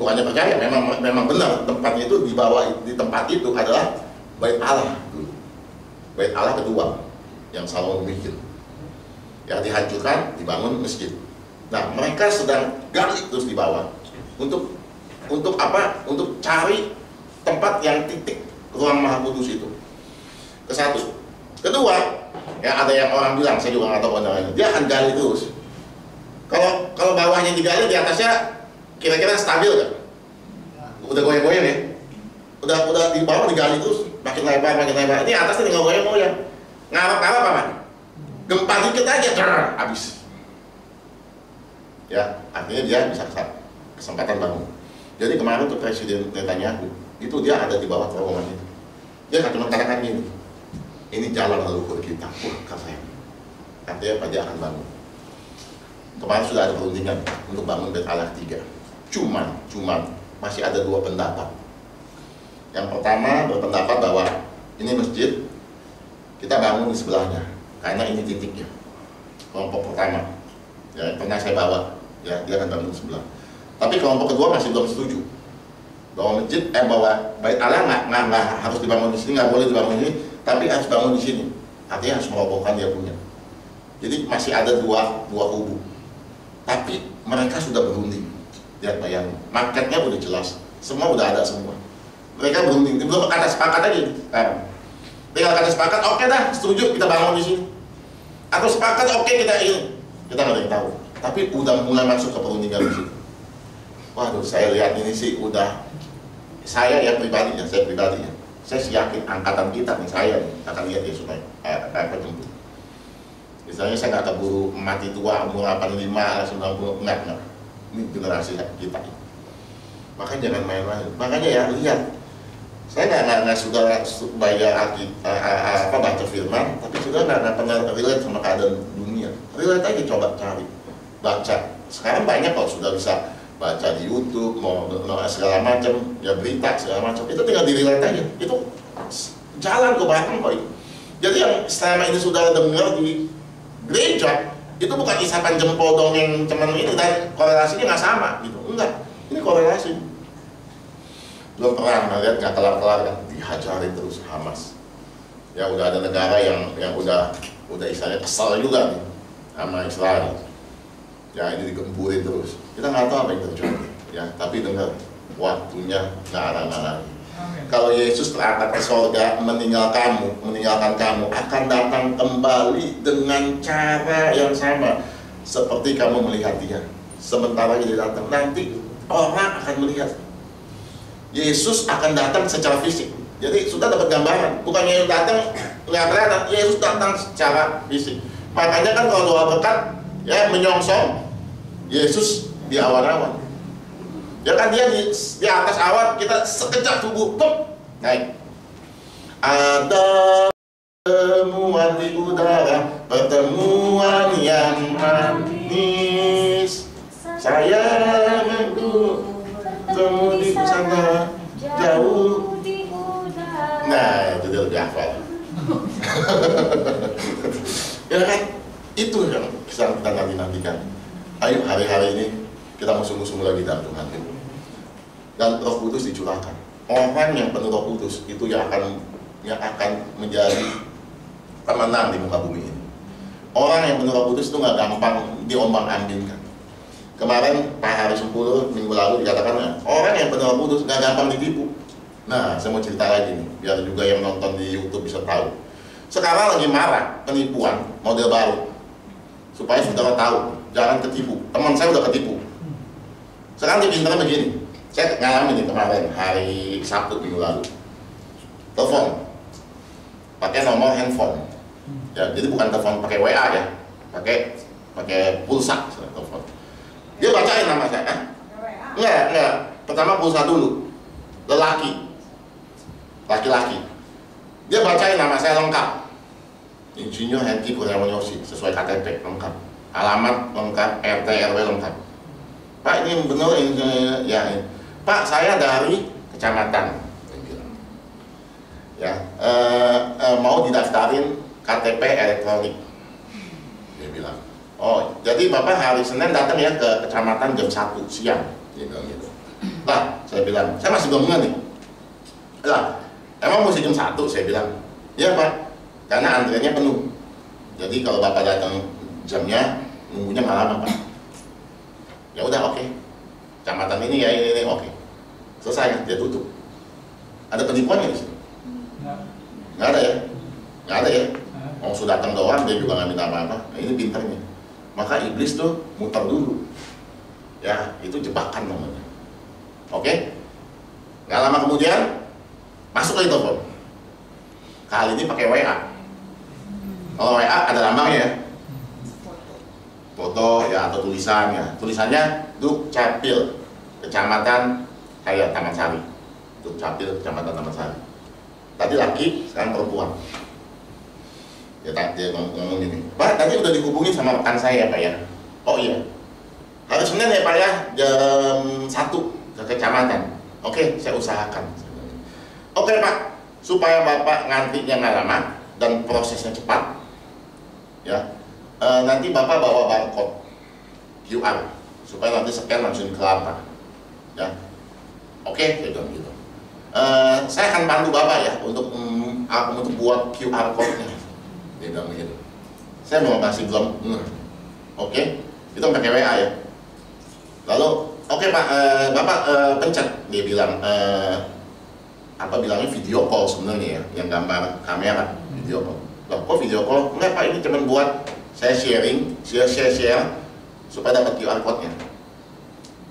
bukannya percaya, memang benar tempatnya itu di tempat itu adalah Bait Allah dulu. Bait Allah kedua yang Salomo bikin. Yang dihancurkan, dibangun masjid. Nah, mereka sedang gali terus di bawah untuk apa? Untuk cari tempat yang titik ruang Maha Kudus itu. Kesatu. Kedua, ya ada yang orang bilang, saya juga nggak tahu benar, dia akan gali terus. Kalau bawahnya digali, di atasnya kira-kira stabil kan? Udah goyang-goyang ya? Udah di bawah digali terus, makin lebar. Ini atasnya tinggal goyang-goyang. Ngarap-ngarap apa? Gempa dikit aja, habis. Ya, artinya dia bisa kesempatan bangun. Jadi kemarin tuh Presiden Netanyahu, itu dia ada di bawah terowongan itu. Dia cuma katakan gini, ini jalan leluhur kita. Keren. Artinya dia akan bangun. Kemarin sudah ada perundingan untuk bangun Bait Allah 3. Cuman masih ada 2 pendapat. Yang pertama berpendapat bahwa ini masjid, kita bangun di sebelahnya, karena ini titiknya. Kelompok pertama, ya, pernah saya bawa, ya, dia akan bangun di sebelah. Tapi kelompok kedua masih belum setuju bahwa masjid, bahwa Bait Allah nggak harus dibangun di sini, nggak boleh dibangun di sini, tapi harus bangun di sini. Artinya harus merobohkan dia punya. Jadi masih ada dua kubu. Tapi mereka sudah berunding. Lihat bayangin, marketnya udah jelas, semua udah ada semua. Mereka berunding, belum kata sepakat aja. Tinggal kata sepakat, oke dah, setuju kita bangun di sini. Atau sepakat, oke kita ini. Kita nggak ada yang tahu. Tapi udah mulai masuk ke perundingan di situ. Waduh, saya lihat ini sih udah, saya pribadi, saya yakin angkatan kita nih, saya nih, akan lihat Yesus naik, jemput. Misalnya saya nggak keburu mati tua umur 85, 90, enggak. Ini generasi kita. Maka jangan main-main. Makanya ya lihat. Saya nggak suka baca firman, tapi juga nggak pernah relate sama keadaan dunia. Relate aja, coba cari, baca. Sekarang banyak kok sudah bisa baca di YouTube, mau segala macam, ya berita segala macam. Itu tinggal di-relate aja. Itu jalan ke belakang kok. Jadi yang selama ini sudah dengar di gereja, itu bukan isapan jempol dongeng cuman ini, dan korelasinya nggak sama gitu. Enggak, ini korelasi. Belum pernah melihat nggak kelar-kelar kan, dihajarin terus Hamas. Ya udah ada negara yang udah istilahnya kesal juga nih sama Israel. Ya ini digemburin terus. Kita nggak tahu apa yang terjadi. Ya tapi dengar, waktunya nggak lama lagi. Kalau Yesus terangkat ke surga, meninggalkan kamu akan datang kembali dengan cara yang sama seperti kamu melihat Dia. Sementara Dia datang, nanti orang akan melihat. Yesus akan datang secara fisik. Jadi sudah dapat gambaran. Bukan Yesus datang nggak kelihatan, Yesus datang secara fisik. Makanya kan kalau doa berkat, ya menyongsong Yesus di awan-awan. Ya kan dia di atas awan, kita sekejap tubuh, pop, naik. Ada pertemuan di udara, pertemuan yang manis. Saya bertemu di sana jauh. Nah, itu dia lebih hafal. Ya kan, itu yang kita nanti-nantikan. Ayo hari-hari ini kita musuh-musuh lagi dalam Tuhan. Dan Roh Kudus dicurahkan. Orang yang penuh Roh Kudus itu yang akan menjadi pemenang di muka bumi ini. Orang yang penuh Roh Kudus itu nggak gampang diombang-ambingkan. Kemarin Pak Hari 10 minggu lalu dikatakan orang yang penuh Roh Kudus nggak gampang ditipu. Nah, saya mau cerita lagi nih, biar juga yang nonton di YouTube bisa tahu. Sekarang lagi marak penipuan model baru, supaya saudara tahu, jangan ketipu. Teman saya udah ketipu. Sekarang dia pintarnya begini. Saya ngalamin nih kemarin hari Sabtu minggu lalu. Telepon, pakai nomor handphone. Ya, jadi bukan telepon pakai WA ya, pakai pulsa telepon. Dia bacain nama saya. Enggak. Pertama pulsa dulu. Laki-laki. Dia bacain nama saya lengkap. Insinyur Hengki Kurniawan Yosi, sesuai KTP lengkap. Alamat lengkap, RT RW lengkap. Pak, ini benar ini ya. Pak, saya dari kecamatan. Ya, mau didaftarin KTP elektronik. Dia bilang, oh, jadi Bapak hari Senin datang ya ke kecamatan jam 1 siang. Dia bilang gitu. Lah, saya bilang, saya masih belum mengerti. Lah, emang mesti jam 1? Saya bilang, iya Pak, karena antriannya penuh. Jadi kalau Bapak datang jamnya, nunggunya nggak lama Pak. Ya udah, oke. Kecamatan ini ya ini oke. Selesai, dia tutup. Ada penipuannya di sini? Nggak ada ya? Nggak ada ya? Mau sudah datang doang, dia juga nggak minta apa-apa. Nah, ini pintarnya. Maka iblis tuh muter dulu. Ya, itu jebakan namanya. Oke? Nggak lama kemudian, masuk lagi telepon. Kali ini pakai WA. Kalau WA ada lambangnya ya. Foto ya atau tulisannya. Tulisannya Duk Capil, Kecamatan kayak Taman Sari. Duk Capil, Kecamatan Taman Sari. Tadi laki, sekarang perempuan. Dia ngomong gini, Pak, tadi udah dihubungin sama rekan saya Pak ya. Oh iya. Hari Senin ya Pak ya, jam 1 ke kecamatan. Oke, saya usahakan. Oke Pak, supaya Bapak ngantrinya nggak lama dan prosesnya cepat, ya. Nanti Bapak bawa barcode QR supaya nanti scan langsung ke Kelapa, ya. Oke, saya bilang gitu. Saya akan bantu Bapak ya untuk buat QR code-nya. Dia bilang gitu. Saya mau kasih belum. Oke, itu pakai WA ya. Lalu, oke Pak, Bapak pencet. Dia bilang bilangnya video call sebenarnya ya, yang gambar kamera video call. Loh, kok video call? Enggak Pak, ini cuma buat saya sharing, share supaya dapat QR code-nya.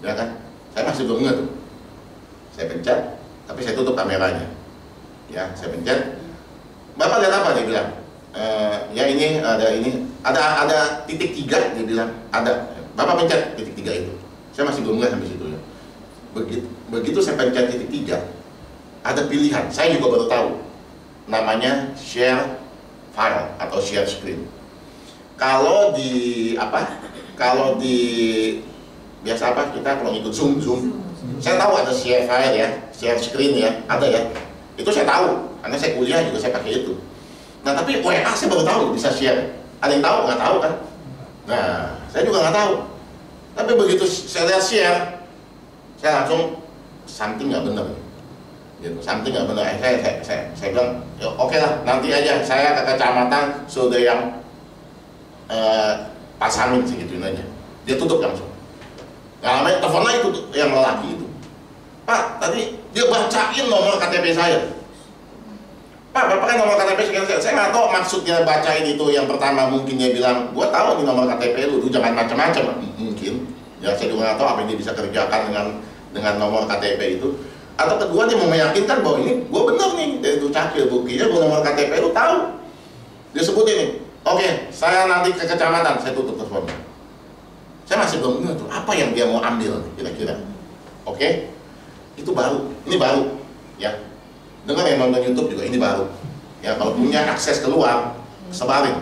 Ya kan? Saya masih belum ngerti. Saya pencet, tapi saya tutup kameranya. Ya, saya pencet. Bapak lihat apa? Dia bilang. Ya ini ada titik 3, dia bilang ada. Bapak pencet titik 3 itu. Saya masih belum ngerti sampai situ ya. begitu saya pencet titik 3, ada pilihan. Saya juga baru tahu, namanya share file atau share screen. Kalau di biasa kita kalau ngikut Zoom, saya tahu ada share file ya, share screen ya, ada ya. Itu saya tahu, karena saya kuliah juga saya pakai itu. Nah tapi WA saya baru tahu bisa share. Ada yang tahu? Nggak tahu kan? Nah, saya juga nggak tahu. Tapi begitu saya lihat share, saya langsung something nggak benar. Gitu, something nggak benar. Saya bilang, oke lah, nanti aja saya ke kecamatan sudah yang pasangin segituin aja. Dia tutup langsung. Nah, namanya teleponnya itu yang lelaki itu. Pak, tadi dia bacain nomor KTP saya. Pak, Bapak kan nomor KTP saya nggak tahu maksudnya bacain itu. Yang pertama mungkin dia bilang, gua tahu nih nomor KTP lu jangan macam-macam. Mungkin. Ya saya juga nggak tahu apa yang dia bisa kerjakan dengan nomor KTP itu. Atau kedua dia mau meyakinkan bahwa ini gua bener nih, dari itu cakil buktinya bahwa nomor KTP lu tahu. Dia sebut ini. Oke, saya nanti ke kecamatan, saya tutup teleponnya. Saya masih belum ingat tuh apa yang dia mau ambil kira-kira. Oke, itu baru, ini baru, ya. Dengar yang nonton YouTube juga ini baru. Ya kalau punya akses keluar, sebarin.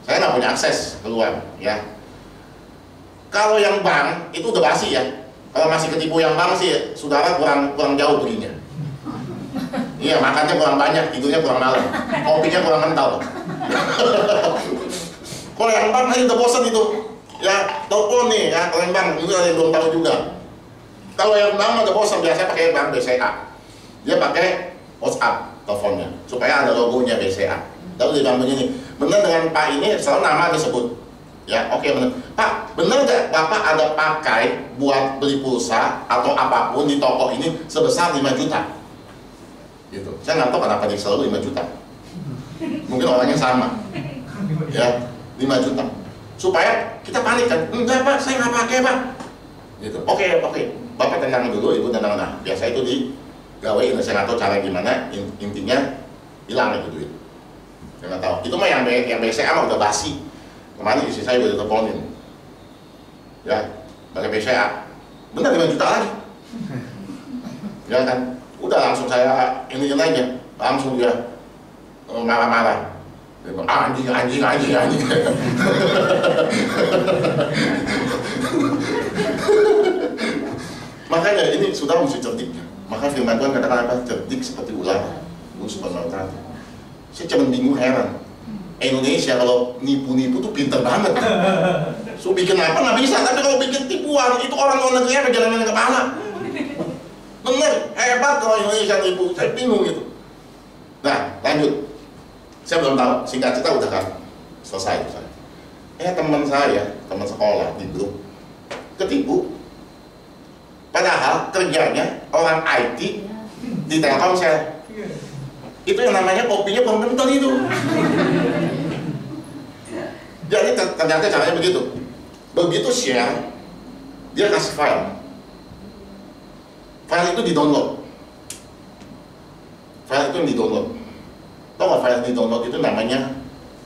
Saya nggak punya akses keluar, ya. Kalau yang bank itu udah basi ya. Kalau masih ketipu yang bank sih, saudara kurang jauh perginya. Iya, makannya kurang banyak, tidurnya kurang malam, kopinya kurang kental. Kalau yang bank aja udah bosan itu. Ya, telepon nih ya, kalau yang bank itu ada yang belum tahu juga. Kalau yang bank udah bosan, biasanya pakai bank BCA. Dia pakai WhatsApp teleponnya supaya ada logonya BCA. Lalu dia bilang begini, benar dengan Pak ini selalu nama disebut. Ya, oke benar. Pak, benar nggak Bapak ada pakai buat beli pulsa atau apapun di toko ini sebesar 5 juta? Gitu. Saya nggak tahu kenapa dia selalu 5 juta. Mungkin orangnya sama. Ya, 5 juta. Supaya kita panik kan? Enggak Pak, saya nggak pakai Pak. Gitu. Oke. Bapak tenang dulu, Ibu tenang. Nah, biasa itu digawain. Saya nggak tahu cara gimana. Intinya hilang itu duit. Saya nggak tahu. Itu mah yang BCA mah udah basi. Kemarin istri saya udah teleponin. Ya, pakai BCA. Benar 5 juta lagi. Ya kan? Udah langsung saya iniin aja. Langsung dia marah-marah. Anjing. Makanya ini sudah mesti cerdik. Maka firman Tuhan katakan apa? Cerdik seperti ular. Subhanallah. Saya cuma bingung heran. Indonesia kalau nipu-nipu tuh pinter banget. So bikin apa nggak bisa, tapi kalau bikin tipuan itu orang luar negeri apa jalan kepala. Bener, hebat kalau Indonesia nipu. Saya bingung gitu. Nah, lanjut. Saya belum tahu, singkat cerita udah kan selesai. Teman saya, teman sekolah di grup ketipu. Padahal kerjanya orang IT di Telkomsel. Itu yang namanya kopinya kurang kental itu. Jadi ternyata caranya begitu. Begitu share, dia kasih file. File itu di-download. File itu yang di-download. Tahu nggak file di-download itu namanya?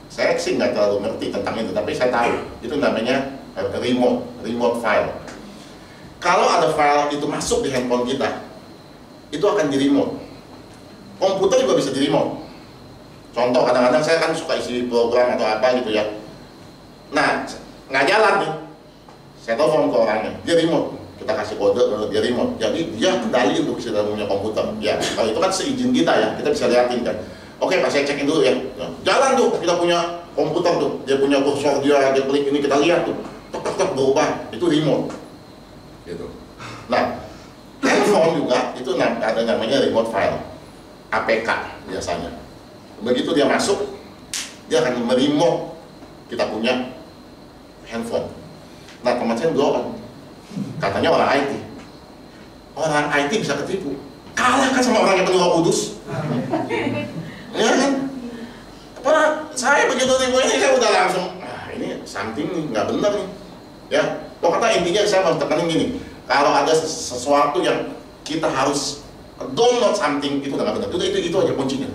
Saya sih nggak terlalu ngerti tentang itu, tapi saya tahu itu namanya remote file. Kalau ada file itu masuk di handphone kita, itu akan di-remote. Komputer juga bisa di-remote. Contoh, kadang-kadang saya kan suka isi program atau apa gitu ya. Nah, nggak jalan nih. Saya telepon ke orangnya, dia remote. Kita kasih kode, dia remote. Jadi dia kendali untuk bisa dalamnya komputer. Ya, kalau itu kan seizin kita ya, kita bisa liatin kan. Oke, Pak, saya cekin dulu ya. Jalan tuh, kita punya komputer tuh. Dia punya kursor, dia klik ini, kita lihat tuh. Tek berubah, itu remote. Gitu. Nah, handphone juga itu ada namanya remote file. APK biasanya. Begitu dia masuk, dia akan meremote kita punya handphone. Nah, teman saya blow, katanya orang IT. Orang IT bisa ketipu. Kalah kan sama orang yang penuh Roh Kudus. Ya kan? Apa saya begitu tipu ini saya udah langsung, ini something nih, nggak bener nih. Ya, pokoknya intinya saya mau tekanin gini. Kalau ada sesuatu yang kita harus download something itu udah nggak benar. Itu aja kuncinya.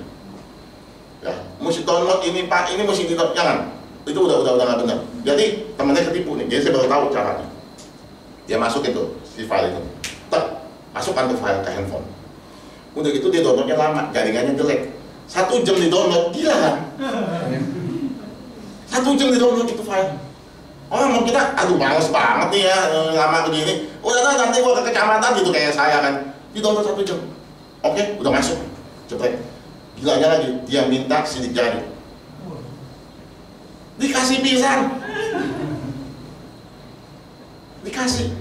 Ya, mesti download ini Pak, ini mesti di-download, jangan. Itu udah nggak benar. Jadi temannya ketipu nih. Jadi saya baru tahu caranya. Dia masuk itu si file itu. Tek, masukkan tuh file ke handphone. Udah gitu dia downloadnya lama, jaringannya jelek. 1 jam di download, gila kan? 1 jam di download itu file. Orang mau kita, aduh males banget nih ya, lama begini. Udah nanti gua ke kecamatan gitu kayak saya kan. Di download 1 jam. Oke, udah masuk. Cepet. Gilanya lagi, dia minta sidik jari. Dikasih pisang. Dikasih.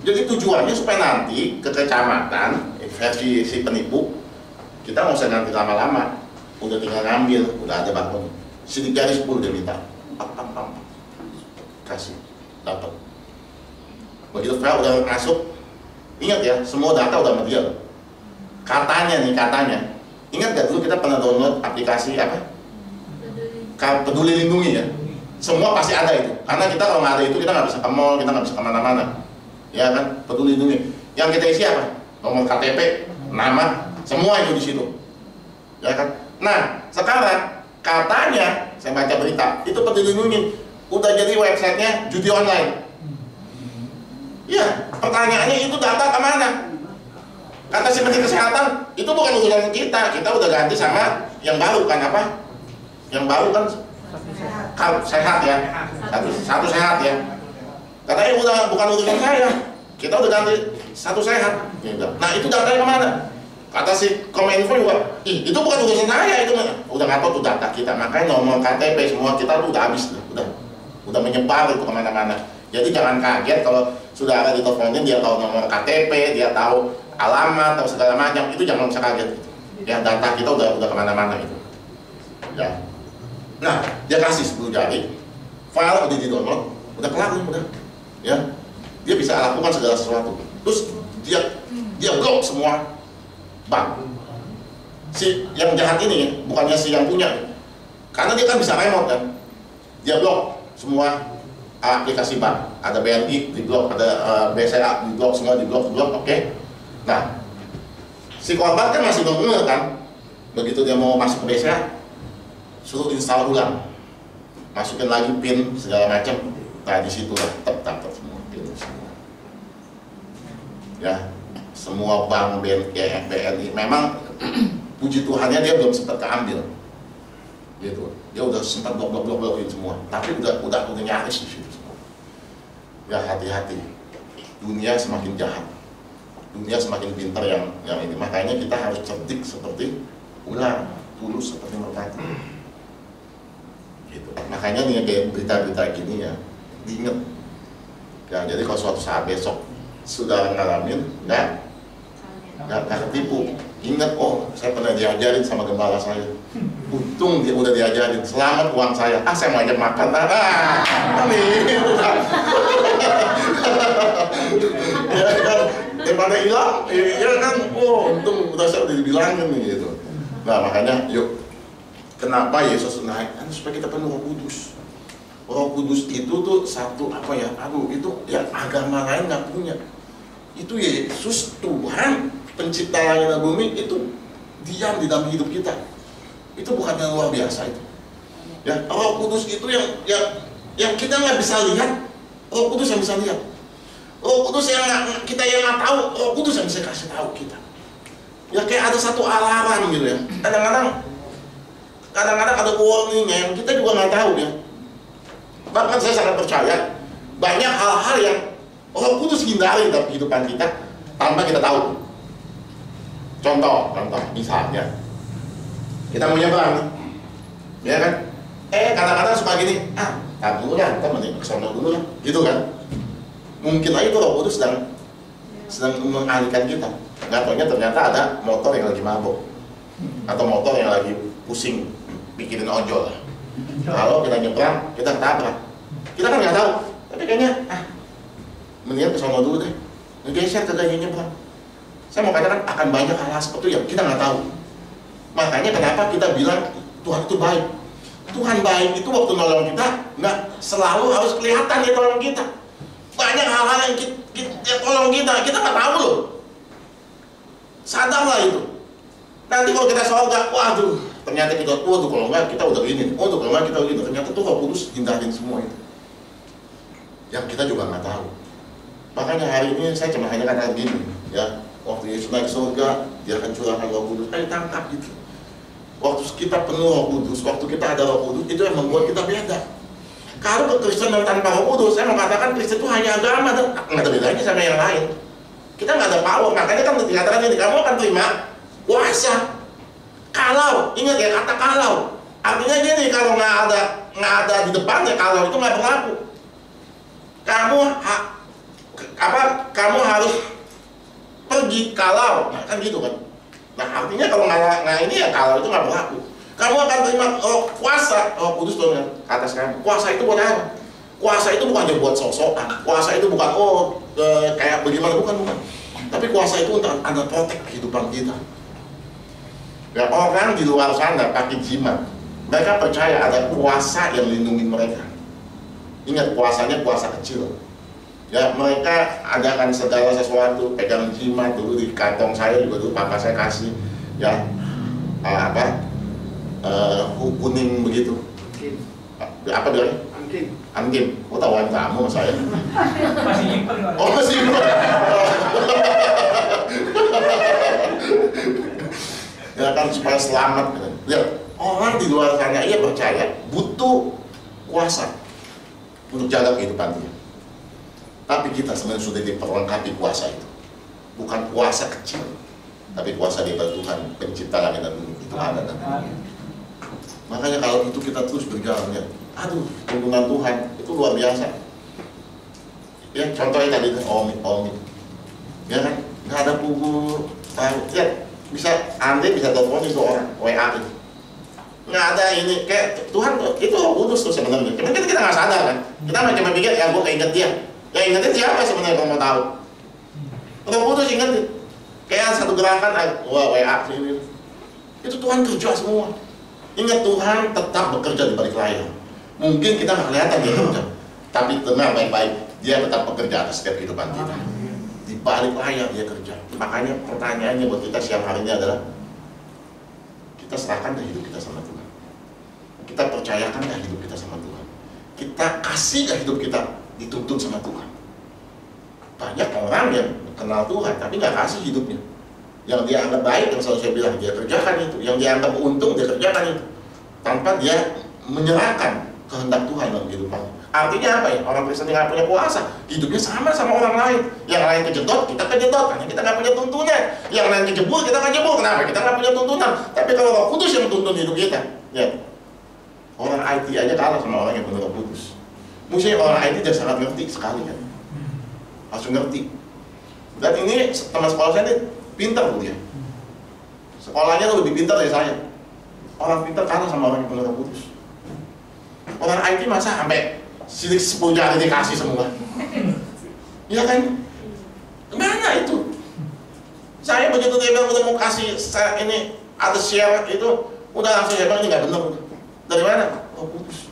Jadi tujuannya supaya nanti ke kecamatan, versi si penipu, kita nggak usah nanti lama-lama. Udah tinggal ngambil, udah ada barcode. Sidik jari 10 dia minta. Pam. Kasih, dapat. Begitu file udah masuk, ingat ya, semua data udah sama dia. Katanya, ingat gak dulu kita pernah download aplikasi apa? Peduli Lindungi ya. Semua pasti ada itu, karena kita kalau nggak ada itu kita nggak bisa ke mall, kita nggak bisa kemana-mana, ya kan? Peduli Lindungi. Yang kita isi apa? Nomor KTP, nama, semua itu di situ, ya kan? Nah, sekarang katanya saya baca berita itu Peduli Lindungi udah jadi websitenya judi online. Ya, pertanyaannya itu data kemana? Kata si Menteri Kesehatan, itu bukan urusan kita udah ganti sama yang baru kan apa? Yang baru kan sehat ya, satu sehat ya. Katanya udah bukan urusan saya, kita udah ganti satu sehat. Nah itu datanya kemana? Kata si Kominfo juga, itu bukan urusan saya itu, udah ngatur tuh data kita. Makanya nomor KTP semua kita tuh udah habis, udah menyebar itu kemana-mana. Jadi jangan kaget kalau sudah ada diteleponin dia tahu nomor KTP, dia tahu alamat, tahu segala macam, itu jangan usah kaget. Ya data kita udah kemana-mana itu. Ya. Nah dia kasih 10 jari, file udah di download, udah kelar udah. Ya, dia bisa lakukan segala sesuatu. Terus dia blok semua bank. Si yang jahat ini bukannya si yang punya, karena dia kan bisa remote kan. Dia blok semua aplikasi bank, ada BNI di blok, ada BCA di blok, semua di blok, oke. Nah, si korban kan masih nongol kan, begitu dia mau masuk ke BCA, suruh install ulang, masukin lagi PIN segala macam. Nah di situ lah dapat semua PIN semua. Ya, semua bank BNI memang puji Tuhannya dia belum sempat keambil. Gitu. Dia udah sempat blok-blokin semua, tapi udah nyaris di situ semua. Ya hati-hati, dunia semakin jahat, dunia semakin pintar yang ini. Makanya kita harus cerdik seperti ular, tulus seperti merpati. Gitu. Makanya nih kayak berita-berita gini ya, diinget. Ya jadi kalau suatu saat besok sudah ngalamin, nggak ketipu. Ingat, oh saya pernah diajarin sama gembala saya. Untung dia udah diajarin, selamat uang saya. Saya mau ajak makan. Ya kan, daripada hilang, ya kan, oh untung udah saya udah dibilangin nih gitu. Nah makanya, yuk, kenapa Yesus naik? Supaya kita penuh Roh Kudus. Roh Kudus itu tuh satu apa ya? Aduh itu yang agama lain nggak punya. Itu Yesus Tuhan pencipta langit dan bumi itu diam di dalam hidup kita. Itu bukan yang luar biasa itu. Ya, Roh Kudus itu yang kita nggak bisa lihat, Roh Kudus yang bisa lihat. Roh Kudus yang kita nggak tahu, Roh Kudus yang bisa kasih tahu kita. Ya kayak ada satu alarm gitu ya. Kadang-kadang ada warningnya yang kita juga nggak tahu ya. Bahkan saya sangat percaya banyak hal-hal yang Roh Kudus hindari dalam kehidupan kita tanpa kita tahu. Contoh misalnya kita mau nyebrang, ya kan? Kadang-kadang suka gini, tar dulu lah, kita mending kesana dulu lah, gitu kan? Mungkin aja itu Roh Kudus sedang mengalihkan kita. Nggak taunya ternyata ada motor yang lagi mabok atau motor yang lagi pusing bikin ojol. Kalau kita nyebrang, kita tabrak, kita kan nggak tahu. Tapi kayaknya mendingan kesana dulu deh, ngegeser ke gaya nyebrang. Saya mau katakan akan banyak hal-hal seperti itu yang kita nggak tahu. Makanya kenapa kita bilang Tuhan itu baik. Tuhan baik itu waktu nolong kita nggak selalu harus kelihatan dia tolong kita. Banyak hal-hal yang dia tolong kita nggak tahu loh. Sadarlah itu. Nanti kalau kita sorga, waduh, ternyata kita kalau nggak kita udah gini, kalau nggak kita gini. Ternyata tuh Roh Kudus hindarin semua itu. Yang kita juga nggak tahu. Makanya hari ini saya cuma hanya katakan gini, ya. Waktu Yesus naik surga, dia akan curahkan Roh Kudus. Ayo tangkap gitu. Waktu kita penuh Roh Kudus, waktu kita ada Roh Kudus, itu yang membuat kita beda. Kalau kekristenan tanpa Roh Kudus, saya mengatakan Kristen itu hanya agama, dan nggak ada bedanya sama yang lain. Kita nggak ada power, makanya kan dikatakan ini, kamu akan terima kuasa. Kalau, ingat ya kata kalau. Artinya gini, kalau nggak ada di depannya, kalau itu nggak berlaku. Kamu harus pergi kalau, nah kan gitu kan. Nah artinya kalau nggak ini ya kalau itu nggak berlaku. Kamu akan terima kuasa, Kudus turun atas kamu. Kuasa itu buat apa? Kuasa itu bukan buat sok-sokan. Kuasa itu bukan kayak bagaimana, bukan. Tapi kuasa itu untuk anda protek kehidupan kita. Ya, orang di luar sana pakai jimat, mereka percaya ada kuasa yang lindungi mereka. Ingat, kuasanya kuasa kecil. Ya, mereka adakan segala sesuatu, pegang jimat dulu di kantong saya juga dulu papa saya kasih, ya kuning begitu. Apa bilangnya? Angin. Oh, tahuan kamu saya. Masih nyimpen. Oh, masih nyimpen. Ya kan supaya selamat. Ya, orang di luar sana ia percaya butuh kuasa untuk jaga kehidupan dia. Tapi kita sebenarnya sudah diperlengkapi kuasa itu. Bukan kuasa kecil, tapi kuasa daripada Tuhan, pencipta langit dan bumi itu ada. Makanya kalau itu kita terus berjalan, ya, aduh, tuntunan Tuhan itu luar biasa. Ya, contohnya tadi kan Omi, ya kan, nggak ada kubur, ya, bisa Andre bisa telepon itu orang WA itu, nggak ada ini kayak Tuhan itu Kudus tuh sebenarnya. Cuman kita nggak sadar kan, kita cuma pikir ya gue keinget dia. Ya ingetin siapa sebenarnya kalau mau tahu? Roh Kudus ingetin. Kayak satu gerakan, wah WA ini. Itu Tuhan kerja semua. Ingat, Tuhan tetap bekerja di balik layar. Mungkin kita nggak kelihatan dia kerja, tapi tenang baik-baik, dia tetap bekerja atas setiap kehidupan kita. Di balik layar dia kerja. Makanya pertanyaannya buat kita siang hari ini adalah, kita serahkan hidup kita sama Tuhan. Kita percayakan hidup kita sama Tuhan. Kita kasih hidup kita dituntun sama Tuhan. Banyak orang yang kenal Tuhan tapi nggak kasih hidupnya. Yang dia anggap baik, yang selalu saya bilang, dia kerjakan itu. Yang dia anggap untung, dia kerjakan itu, tanpa dia menyerahkan kehendak Tuhan dalam kehidupannya. Artinya apa ya? Orang Kristen yang nggak punya kuasa, hidupnya sama orang lain. Yang lain kejedot, kita kejedot, karena kita nggak punya tuntunan. Yang lain kejebur, kita nggak jebur. Kenapa? Kita nggak punya tuntunan. Tapi kalau Roh Kudus yang tuntun hidup kita, ya, orang IT aja kalah sama orang yang penuh Roh Kudus. Mungkin orang IT dia sangat ngerti sekali kan, langsung ngerti. Dan ini teman sekolah saya ini pintar dia. Sekolahnya lebih pintar dari saya. Orang pintar kalah sama orang yang penuh Roh Kudus. Orang IT masa sampai sidik 10 jari dikasih semua. Iya kan? Gimana itu? Saya begitu dia bilang udah mau kasih saya ini ada share itu, udah langsung saya bilang ini nggak benar. Dari mana? Roh Kudus.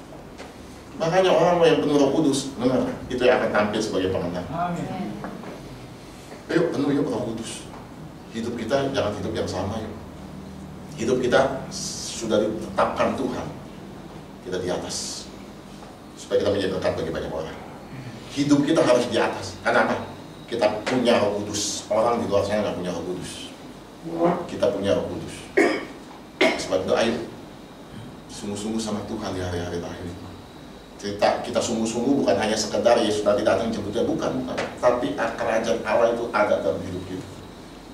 Makanya orang yang penuh Roh Kudus, benar, itu yang akan tampil sebagai pemenang. Ayo penuh yuk Roh Kudus. Hidup kita jangan hidup yang sama yuk. Hidup kita sudah ditetapkan Tuhan, kita di atas, supaya kita menjadi berkat bagi banyak orang. Hidup kita harus di atas. Kenapa? Kita punya Roh Kudus. Orang di luar sana nggak punya Roh Kudus. Kita punya Roh Kudus. Sebab itu ayo sungguh-sungguh sama Tuhan di hari-hari terakhir. Kita sungguh-sungguh bukan hanya sekedar Yesus nanti datang jemputnya, bukan. Tapi kerajaan Allah itu ada dalam hidup kita.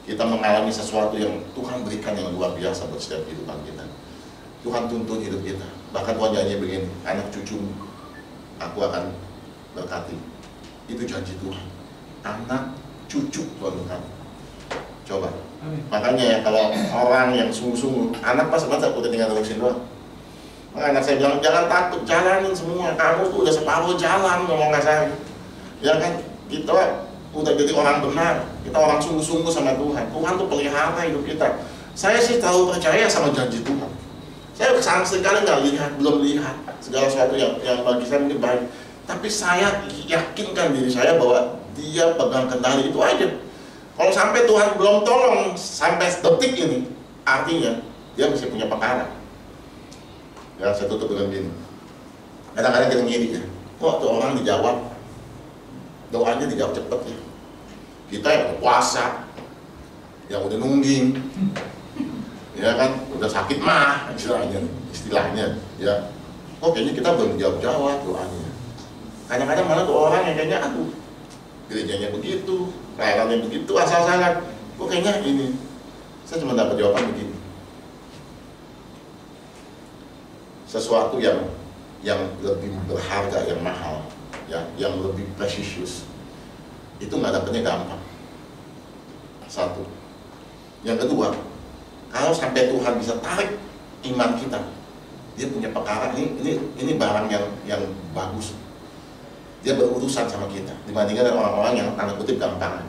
Kita mengalami sesuatu yang Tuhan berikan yang luar biasa buat setiap kehidupan kita. Tuhan tuntun hidup kita. Bahkan Tuhan janji begini, anak cucumu aku akan berkati. Itu janji Tuhan. Anak cucu Tuhan berkati. Coba. Makanya ya kalau orang yang sungguh-sungguh, anak pas udah tinggal ngurusin doang. Maka anak saya bilang, jangan takut, jalanin semua. Kamu tuh udah separuh jalan ngomong nggak saya. Ya kan, kita udah jadi orang benar. Kita orang sungguh-sungguh sama Tuhan. Tuhan tuh pelihara hidup kita. Saya sih terlalu percaya sama janji Tuhan. Saya sama sekali nggak lihat, belum lihat segala sesuatu yang bagi saya mungkin baik. Tapi saya yakinkan diri saya bahwa Dia pegang kendali itu aja. Kalau sampai Tuhan belum tolong sampai detik ini, artinya Dia masih punya perkara. Ya, saya tutup dengan gini. Kadang-kadang kita ngiri ya, kok tuh orang dijawab, doanya dijawab cepet ya. Kita yang puasa, yang udah nungging, ya kan, udah sakit mah istilahnya, ya. Kok kayaknya kita belum jawab doanya. Kadang-kadang malah tuh orang yang kayaknya, aduh, gerejanya begitu, pelayanannya begitu, asal-asalan. Kok kayaknya ini, saya cuma dapat jawaban begini. Sesuatu yang lebih berharga, yang mahal, ya, yang lebih precious, itu nggak dapetnya gampang. Satu. Yang kedua, kalau sampai Tuhan bisa tarik iman kita, dia punya perkara ini barang yang bagus. Dia berurusan sama kita dibandingkan dengan orang-orang yang tanda kutip gampang.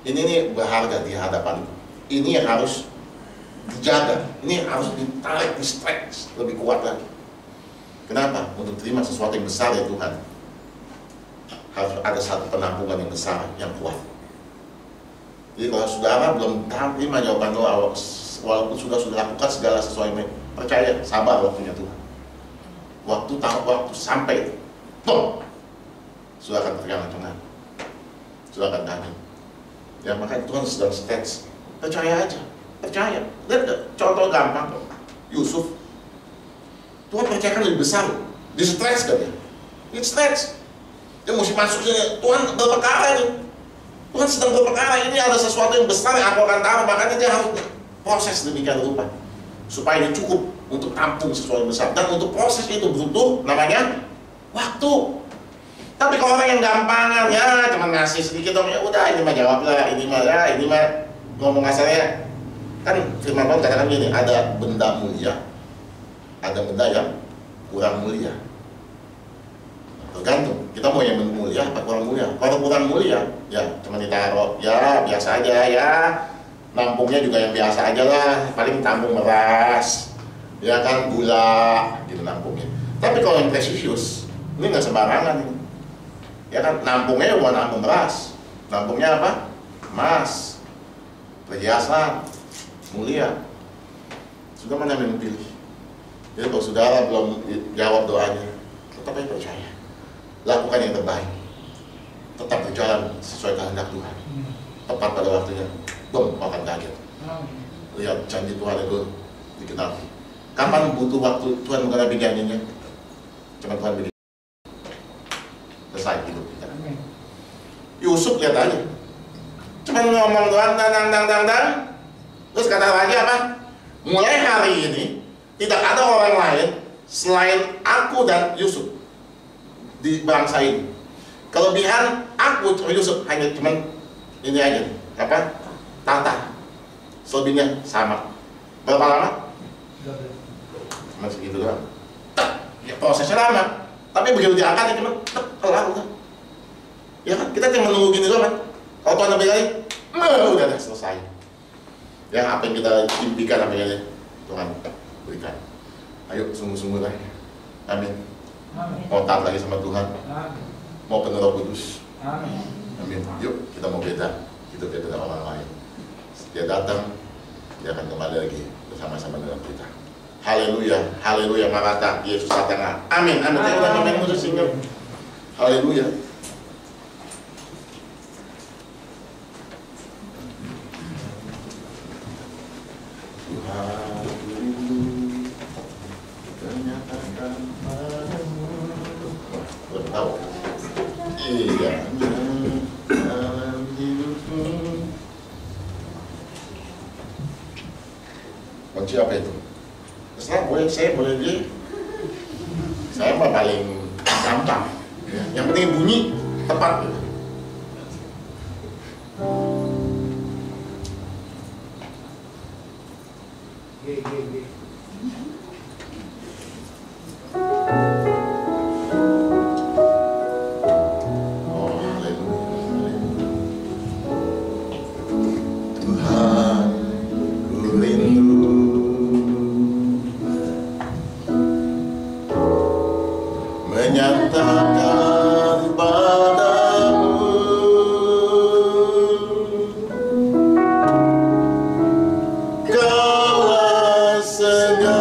Ini berharga di hadapan. Ini yang harus dijaga. Ini harus ditarik, di stretch lebih kuat lagi. Kenapa? Untuk terima sesuatu yang besar ya Tuhan, harus ada satu penampungan yang besar, yang kuat. Jadi kalau saudara belum terima jawaban doa, walaupun sudah lakukan segala sesuai, percaya, sabar waktunya Tuhan. Waktu sampai, boom, sudah akan terima Tuhan, sudah akan datang. Ya makanya Tuhan sedang stretch. Percaya aja, percaya. Lihat contoh gampang, Yusuf. Tuhan percayakan lebih besar, di stretch kan ya, di stretch. Dia mesti masuk sini. Tuhan berperkara ini. Tuhan sedang berperkara ini, ada sesuatu yang besar yang aku akan tahu. Makanya dia harus proses demikian rupa supaya dia cukup untuk tampung sesuatu yang besar. Dan untuk proses itu butuh namanya waktu. Tapi kalau orang yang gampangan, ya cuma ngasih sedikit dong, ya udah ini mah jawab lah, ini mah ngomong kasarnya. Kan firman Tuhan katakan gini, ada benda mulia, ada benda yang kurang mulia. Tergantung, kita mau yang mulia apa kurang mulia. Kalau kurang mulia, ya cuma ditaruh, ya biasa aja ya. Nampungnya juga yang biasa aja lah, paling tampung beras, ya kan, gula, gitu nampungnya. Tapi kalau yang precious, ini nggak sembarangan ini. Ya kan, nampungnya bukan nampung beras. Nampungnya apa? Emas, perhiasan, mulia. Sudah mana yang pilih? Jadi kalau saudara belum jawab doanya, tetap aja percaya. Lakukan yang terbaik. Tetap berjalan sesuai kehendak Tuhan. Tepat pada waktunya, bom, akan kaget. Lihat janji Tuhan itu dikenal. Kapan butuh waktu Tuhan mengenapi janjinya? Cuma Tuhan bikin. Selesai hidup kita. Yusuf lihat aja, cuma ngomong doang, dang. Terus kata lagi apa? Mulai hari ini tidak ada orang lain selain aku dan Yusuf di bangsa ini. Kelebihan aku Yusuf hanya cuman ini aja, apa? Tata. Selebihnya sama. Berapa lama? Cuma segitu doang. Ya prosesnya lama. Tapi begitu diangkat ya cuma kelar udah. Ya kan, kita tinggal menunggu gini doang kan. Kalau Tuhan lebih kali, udah selesai. Ya apa yang kita impikan apa yang Tuhan berikan. Ayo sungguh-sungguh lah. Amin. Mau taat lagi sama Tuhan. Mau penuh Roh Kudus. Amin. Yuk kita mau beda. Kita beda dengan orang lain. Dia datang, dia akan kembali lagi bersama-sama dengan kita. Haleluya, haleluya, Maranatha, Yesus datang. Amin, amin. Saya udah amin musuh singgah. Haleluya. Tuhan rindu menyatakan padamu. Belum tahu. Iya. Dalam hidupku. Kunci apa itu? Terserah, saya boleh dia. Saya mah paling gampang. Yang penting bunyi tepat. Menyatakan padamu kaulah segala